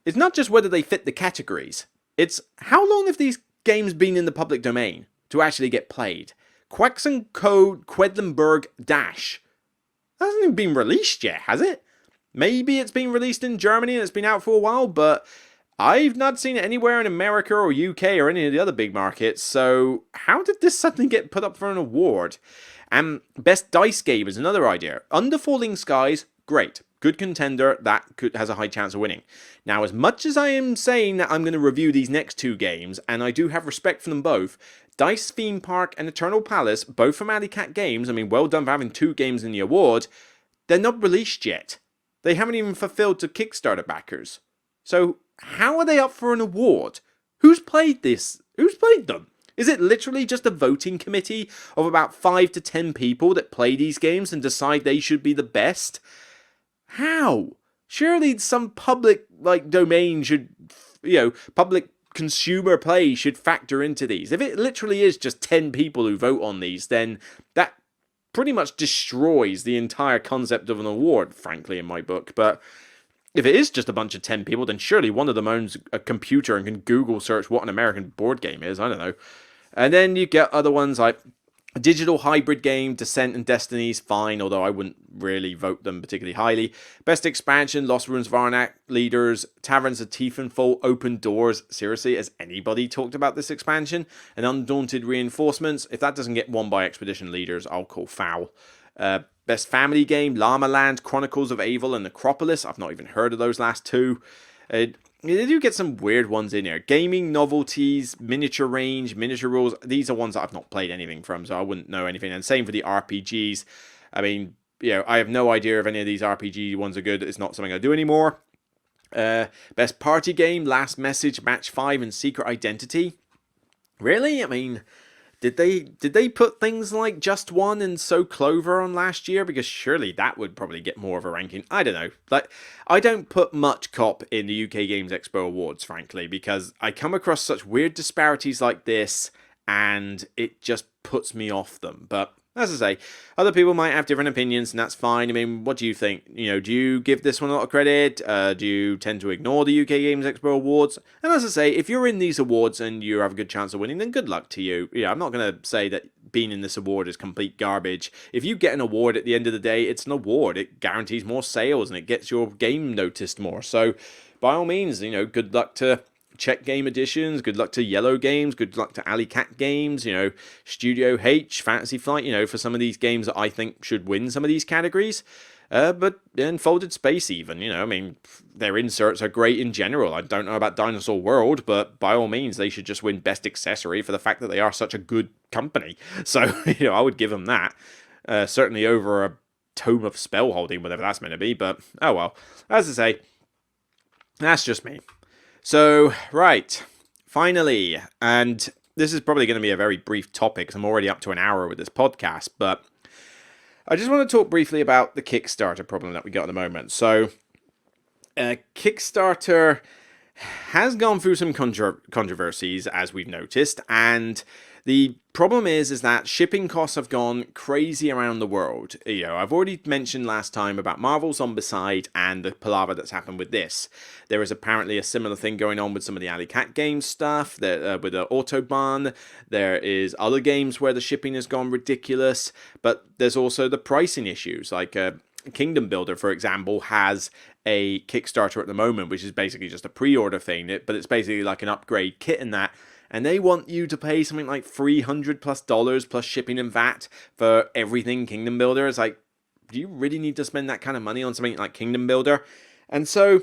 It's not just whether they fit the categories. It's how long have these games been in the public domain to actually get played? Quaxon Code Quedlinburg Dash hasn't even been released yet, has it? Maybe it's been released in Germany and it's been out for a while, but I've not seen it anywhere in America or UK or any of the other big markets, so how did this suddenly get put up for an award? And Best Dice Game is another idea. Under Falling Skies, great. Good contender, that has a high chance of winning. Now, as much as I am saying that I'm going to review these next two games, and I do have respect for them both, Dice Theme Park and Eternal Palace, both from Alley Cat Games, I mean, well done for having two games in the award, they're not released yet. They haven't even fulfilled to Kickstarter backers. So, how are they up for an award? Who's played this? Who's played them? Is it literally just a voting committee of about 5 to 10 people that play these games and decide they should be the best? How? Surely some public domain should, public consumer play should factor into these. If it literally is just 10 people who vote on these, then that pretty much destroys the entire concept of an award, frankly, in my book. But if it is just a bunch of 10 people, then surely one of them owns a computer and can Google search what an American board game is. I don't know. And then you get other ones like a digital hybrid game, Descent and Destiny's fine, although I wouldn't really vote them particularly highly. Best expansion, Lost Ruins Varnak, Leaders, Taverns of Tiefenfall, Open Doors. Seriously, has anybody talked about this expansion? And Undaunted Reinforcements. If that doesn't get won by Expedition Leaders, I'll call foul. Best family game, Llama Land, Chronicles of Evil, and Necropolis. I've not even heard of those last two. They do get some weird ones in here. Gaming, novelties, miniature range, miniature rules. These are ones that I've not played anything from, so I wouldn't know anything. And same for the RPGs. I mean, I have no idea if any of these RPG ones are good. It's not something I do anymore. Best party game, Last Message, Match 5, and Secret Identity. Really? I mean, did they put things like Just One and So Clover on last year? Because surely that would probably get more of a ranking. I don't know. I don't put much cop in the UK Games Expo Awards, frankly, because I come across such weird disparities like this, and it just puts me off them. But as I say, other people might have different opinions, and that's fine. I mean, what do you think? Do you give this one a lot of credit? Do you tend to ignore the UK Games Expo Awards? And as I say, if you're in these awards and you have a good chance of winning, then good luck to you. I'm not going to say that being in this award is complete garbage. If you get an award at the end of the day, it's an award. It guarantees more sales, and it gets your game noticed more. So, by all means, good luck to Czech Game Editions, good luck to Yellow Games, good luck to Alley Cat Games, Studio H, Fantasy Flight, for some of these games that I think should win some of these categories. But in Folded Space even, I mean, their inserts are great in general. I don't know about Dinosaur World, but by all means, they should just win Best Accessory for the fact that they are such a good company. So, I would give them that. Certainly over a Tome of Spellholding, whatever that's meant to be, but oh well. As I say, that's just me. So, right, finally, and this is probably going to be a very brief topic because I'm already up to an hour with this podcast, but I just want to talk briefly about the Kickstarter problem that we got at the moment. So, Kickstarter has gone through some controversies, as we've noticed, and the problem is that shipping costs have gone crazy around the world. I've already mentioned last time about Marvel Zombicide and the palaver that's happened with this. There is apparently a similar thing going on with some of the Alley Cat Games stuff, with the Autobahn. There is other games where the shipping has gone ridiculous, but there's also the pricing issues. Like Kingdom Builder, for example, has a Kickstarter at the moment, which is basically just a pre-order thing, but it's basically like an upgrade kit in that. And they want you to pay something like $300+ plus shipping and VAT for everything Kingdom Builder. It's like, do you really need to spend that kind of money on something like Kingdom Builder? And so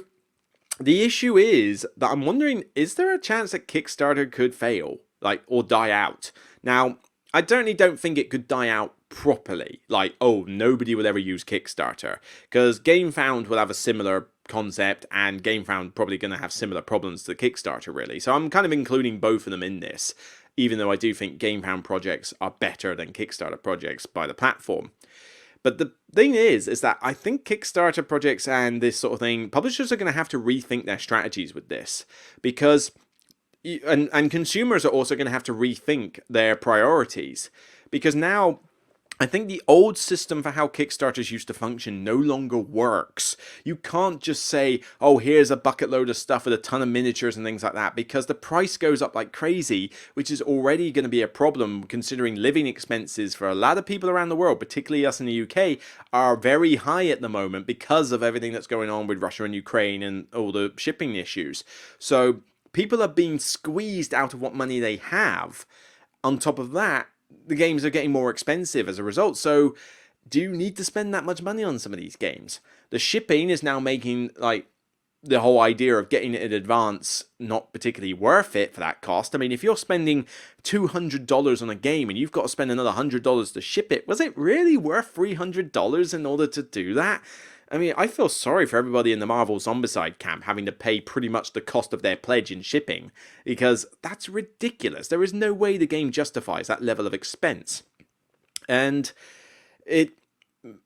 the issue is that I'm wondering, is there a chance that Kickstarter could fail, or die out? Now, I certainly don't think it could die out properly. Nobody will ever use Kickstarter, because GameFound will have a similar concept, and GameFound probably going to have similar problems to Kickstarter, really. So I'm kind of including both of them in this, even though I do think GameFound projects are better than Kickstarter projects by the platform. But the thing is that I think Kickstarter projects and this sort of thing, publishers are going to have to rethink their strategies with this, because and consumers are also going to have to rethink their priorities, because now I think the old system for how Kickstarters used to function no longer works. You can't just say, oh, here's a bucket load of stuff with a ton of miniatures and things like that, because the price goes up like crazy, which is already going to be a problem considering living expenses for a lot of people around the world, particularly us in the UK, are very high at the moment because of everything that's going on with Russia and Ukraine and all the shipping issues. So people are being squeezed out of what money they have. On top of that, the games are getting more expensive as a result. So do you need to spend that much money on some of these games? The shipping is now making like the whole idea of getting it in advance not particularly worth it for that cost. I mean, if you're spending $200 on a game and you've got to spend another $100 to ship it, was it really worth $300 in order to do that? I mean, I feel sorry for everybody in the Marvel Zombicide camp having to pay pretty much the cost of their pledge in shipping, because that's ridiculous. There is no way the game justifies that level of expense. And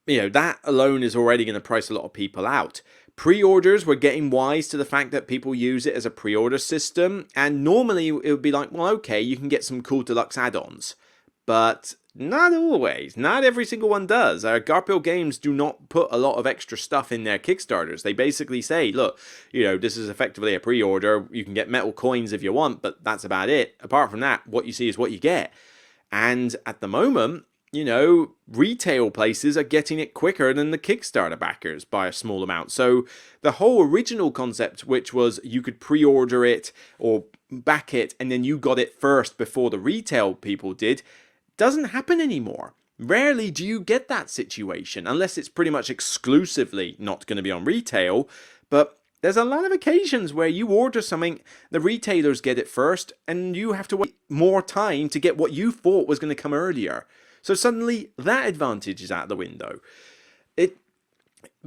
that alone is already going to price a lot of people out. Pre-orders, we're getting wise to the fact that people use it as a pre-order system, and normally it would be like, well, okay, you can get some cool deluxe add-ons, but not always. Not every single one does. Garphill Games do not put a lot of extra stuff in their Kickstarters. They basically say, look, this is effectively a pre-order. You can get metal coins if you want, but that's about it. Apart from that, what you see is what you get. And at the moment, retail places are getting it quicker than the Kickstarter backers by a small amount. So the whole original concept, which was you could pre-order it or back it, and then you got it first before the retail people did, doesn't happen anymore. Rarely do you get that situation, unless it's pretty much exclusively not going to be on retail. But there's a lot of occasions where you order something, the retailers get it first, and you have to wait more time to get what you thought was going to come earlier. So suddenly that advantage is out the window.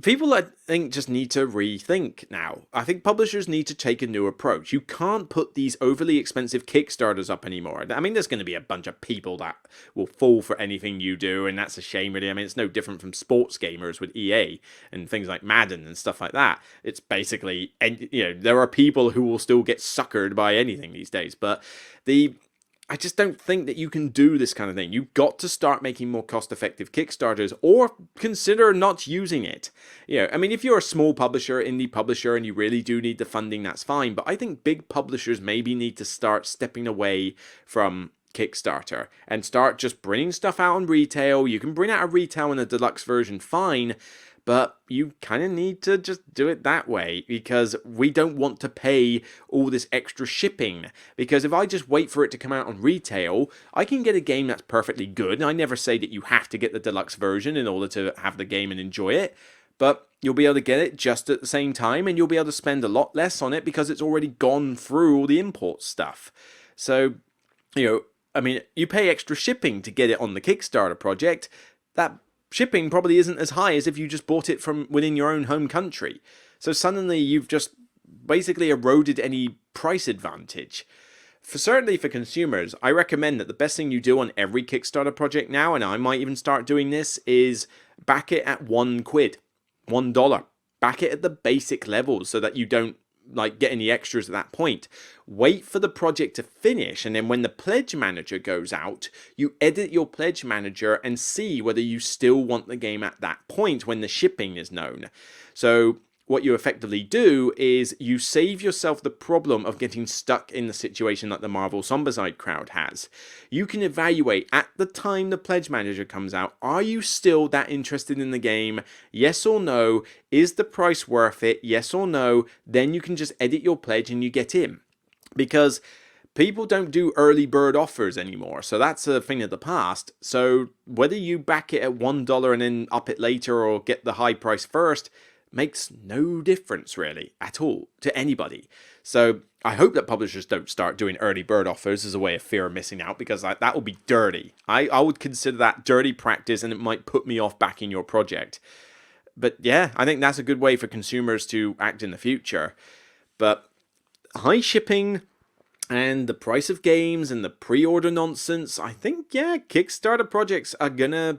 People, I think, just need to rethink now. I think publishers need to take a new approach. You can't put these overly expensive Kickstarters up anymore. I mean, there's going to be a bunch of people that will fall for anything you do, and that's a shame, really. I mean, it's no different from sports gamers with EA and things like Madden and stuff like that. It's basically, there are people who will still get suckered by anything these days, but I just don't think that you can do this kind of thing. You've got to start making more cost-effective Kickstarters, or consider not using it. I mean, if you're a small publisher, indie publisher, and you really do need the funding, that's fine. But I think big publishers maybe need to start stepping away from Kickstarter and start just bringing stuff out on retail. You can bring out a retail and a deluxe version, fine. But you kind of need to just do it that way, because we don't want to pay all this extra shipping. Because if I just wait for it to come out on retail, I can get a game that's perfectly good. And I never say that you have to get the deluxe version in order to have the game and enjoy it. But you'll be able to get it just at the same time, and you'll be able to spend a lot less on it because it's already gone through all the import stuff. So, I mean, you pay extra shipping to get it on the Kickstarter project. That shipping probably isn't as high as if you just bought it from within your own home country. So suddenly you've just basically eroded any price advantage. Certainly for consumers, I recommend that the best thing you do on every Kickstarter project now, and I might even start doing this, is back it at £1, $1. Back it at the basic level so that you don't get any extras at that point. Wait for the project to finish, and then when the pledge manager goes out, you edit your pledge manager and see whether you still want the game at that point when the shipping is known. So what you effectively do is you save yourself the problem of getting stuck in the situation that the Marvel Zombicide crowd has. You can evaluate at the time the pledge manager comes out, are you still that interested in the game? Yes or no? Is the price worth it? Yes or no? Then you can just edit your pledge and you get in. Because people don't do early bird offers anymore, so that's a thing of the past. So whether you back it at $1 and then up it later, or get the high price first, makes no difference really at all to anybody. So I hope that publishers don't start doing early bird offers as a way of fear of missing out, because that would be dirty. I would consider that dirty practice, and it might put me off backing your project. But yeah, I think that's a good way for consumers to act in the future. But high shipping and the price of games and the pre-order nonsense, I think, yeah, Kickstarter projects are gonna...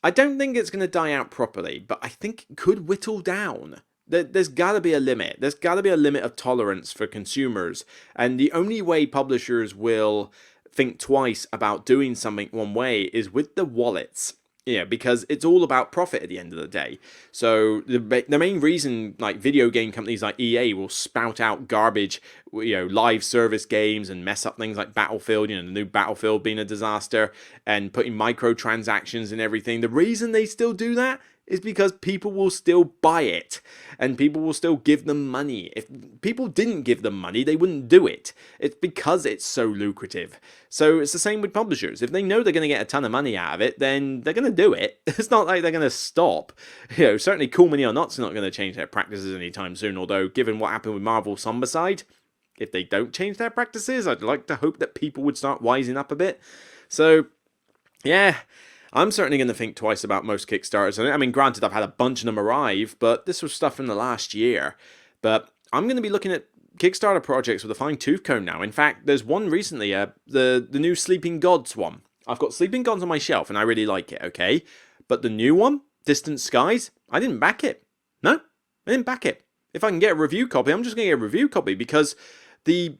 I don't think it's going to die out properly, but I think it could whittle down. There's got to be a limit. There's got to be a limit of tolerance for consumers. And the only way publishers will think twice about doing something one way is with the wallets. Yeah, because it's all about profit at the end of the day. So the main reason like video game companies like EA will spout out garbage, live service games and mess up things like Battlefield, the new Battlefield being a disaster and putting microtransactions and everything. The reason they still do that is because people will still buy it and people will still give them money. If people didn't give them money, they wouldn't do it. It's because it's so lucrative. So it's the same with publishers. If they know they're going to get a ton of money out of it, then they're going to do it. It's not like they're going to stop. Certainly Cool Mini or Not's not going to change their practices anytime soon, although given what happened with Marvel Zombicide, if they don't change their practices, I'd like to hope that people would start wising up a bit. So, yeah, I'm certainly going to think twice about most Kickstarters. I mean, granted, I've had a bunch of them arrive, but this was stuff from the last year. But I'm going to be looking at Kickstarter projects with a fine-tooth comb now. In fact, there's one recently, the new Sleeping Gods one. I've got Sleeping Gods on my shelf, and I really like it, okay? But the new one, Distant Skies, I didn't back it. No, I didn't back it. If I can get a review copy, I'm just going to get a review copy because a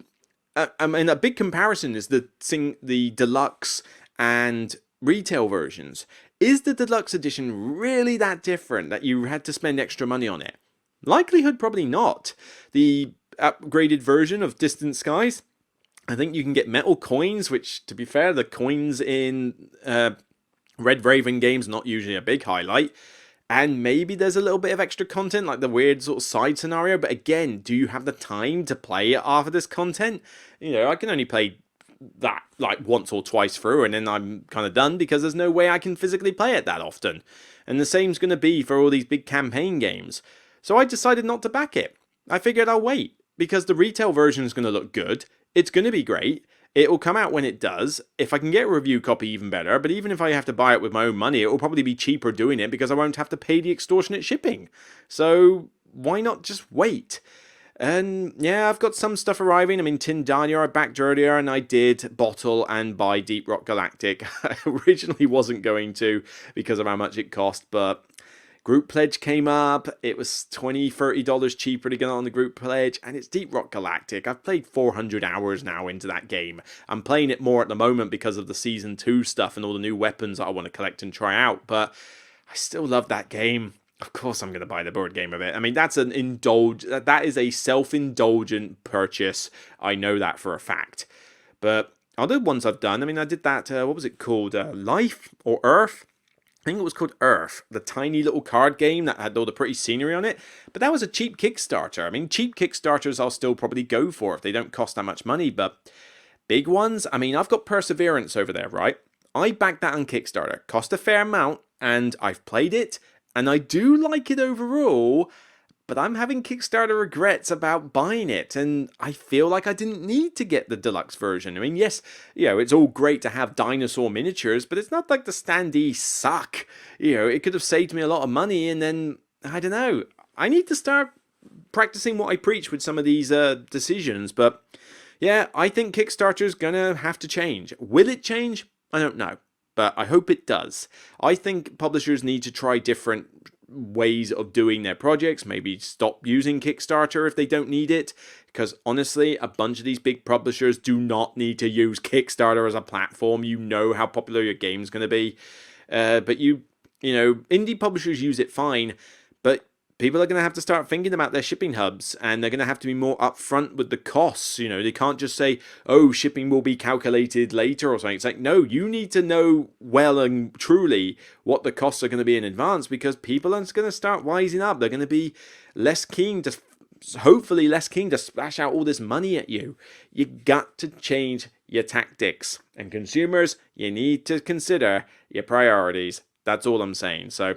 big comparison is the deluxe and retail versions. Is the deluxe edition really that different that you had to spend extra money on it? Likelihood probably not. The upgraded version of Distant Skies, I think you can get metal coins, which, to be fair, the coins in Red Raven games not usually a big highlight. And maybe there's a little bit of extra content, like the weird sort of side scenario. But again, do you have the time to play half of this content? I can only play that like once or twice through, and then I'm kind of done because there's no way I can physically play it that often. And the same's going to be for all these big campaign games. So I decided not to back it. I figured I'll wait because the retail version is going to look good. It's going to be great. It will come out when it does. If I can get a review copy, even better. But even if I have to buy it with my own money, it will probably be cheaper doing it because I won't have to pay the extortionate shipping. So why not just wait? And yeah, I've got some stuff arriving. I mean, Tindania I backed earlier, and I did bottle and buy Deep Rock Galactic. I originally wasn't going to because of how much it cost, but Group Pledge came up. It was $20, $30 cheaper to get on the Group Pledge, and it's Deep Rock Galactic. I've played 400 hours now into that game. I'm playing it more at the moment because of the Season 2 stuff and all the new weapons that I want to collect and try out, but I still love that game. Of course I'm going to buy the board game of it. I mean, that is a self-indulgent purchase. I know that for a fact. But other ones I've done, I mean, I did that, what was it called? Life or Earth? I think it was called Earth, the tiny little card game that had all the pretty scenery on it. But that was a cheap Kickstarter. I mean, cheap Kickstarters I'll still probably go for if they don't cost that much money. But big ones, I mean, I've got Perseverance over there, right? I backed that on Kickstarter. Cost a fair amount, and I've played it, and I do like it overall. But I'm having Kickstarter regrets about buying it, and I feel like I didn't need to get the deluxe version. I mean, yes, it's all great to have dinosaur miniatures, but it's not like the standees suck. It could have saved me a lot of money, and then, I don't know, I need to start practicing what I preach with some of these decisions, but yeah, I think Kickstarter's gonna have to change. Will it change? I don't know, but I hope it does. I think publishers need to try different ways of doing their projects, maybe stop using Kickstarter if they don't need it, because honestly, a bunch of these big publishers do not need to use Kickstarter as a platform. You know how popular your game's going to be, but indie publishers use it fine, but people are going to have to start thinking about their shipping hubs, and they're going to have to be more upfront with the costs. They can't just say, oh, shipping will be calculated later or something. It's like, no, you need to know well and truly what the costs are going to be in advance, because people are going to start wising up. They're going to be hopefully less keen to splash out all this money at you. You got to change your tactics. And consumers, you need to consider your priorities. That's all I'm saying. So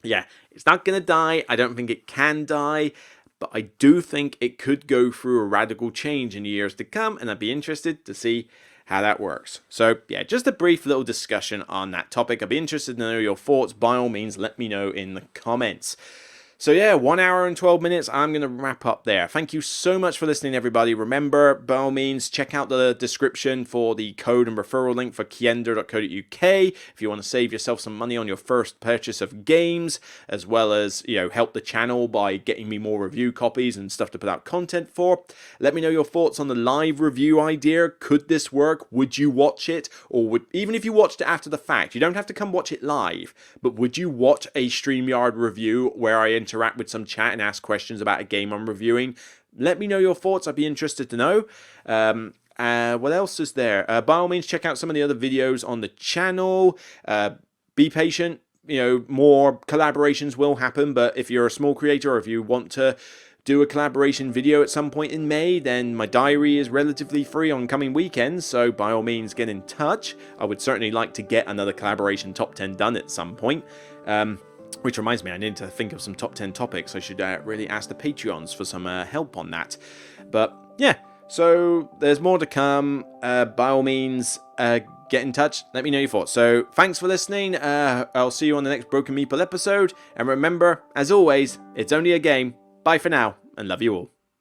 yeah, it's not going to die. I don't think it can die, but I do think it could go through a radical change in the years to come, and I'd be interested to see how that works. So yeah, just a brief little discussion on that topic. I'd be interested to know your thoughts. By all means, let me know in the comments. So yeah, 1 hour and 12 minutes. I'm going to wrap up there. Thank you so much for listening, everybody. Remember, by all means, check out the description for the code and referral link for kiender.co.uk if you want to save yourself some money on your first purchase of games, as well as, help the channel by getting me more review copies and stuff to put out content for. Let me know your thoughts on the live review idea. Could this work? Would you watch it? Or even if you watched it after the fact, you don't have to come watch it live, but would you watch a StreamYard review where I interact with some chat and ask questions about a game I'm reviewing? Let me know your thoughts. I'd be interested to know. What else is there? By all means, check out some of the other videos on the channel. Be patient. More collaborations will happen, but if you're a small creator or if you want to do a collaboration video at some point in May, then my diary is relatively free on coming weekends, so by all means get in touch. I would certainly like to get another collaboration top 10 done at some point. Which reminds me, I need to think of some top 10 topics. I should really ask the Patreons for some help on that. But yeah, so there's more to come. By all means, get in touch. Let me know your thoughts. So thanks for listening. I'll see you on the next Broken Meeple episode. And remember, as always, it's only a game. Bye for now, and love you all.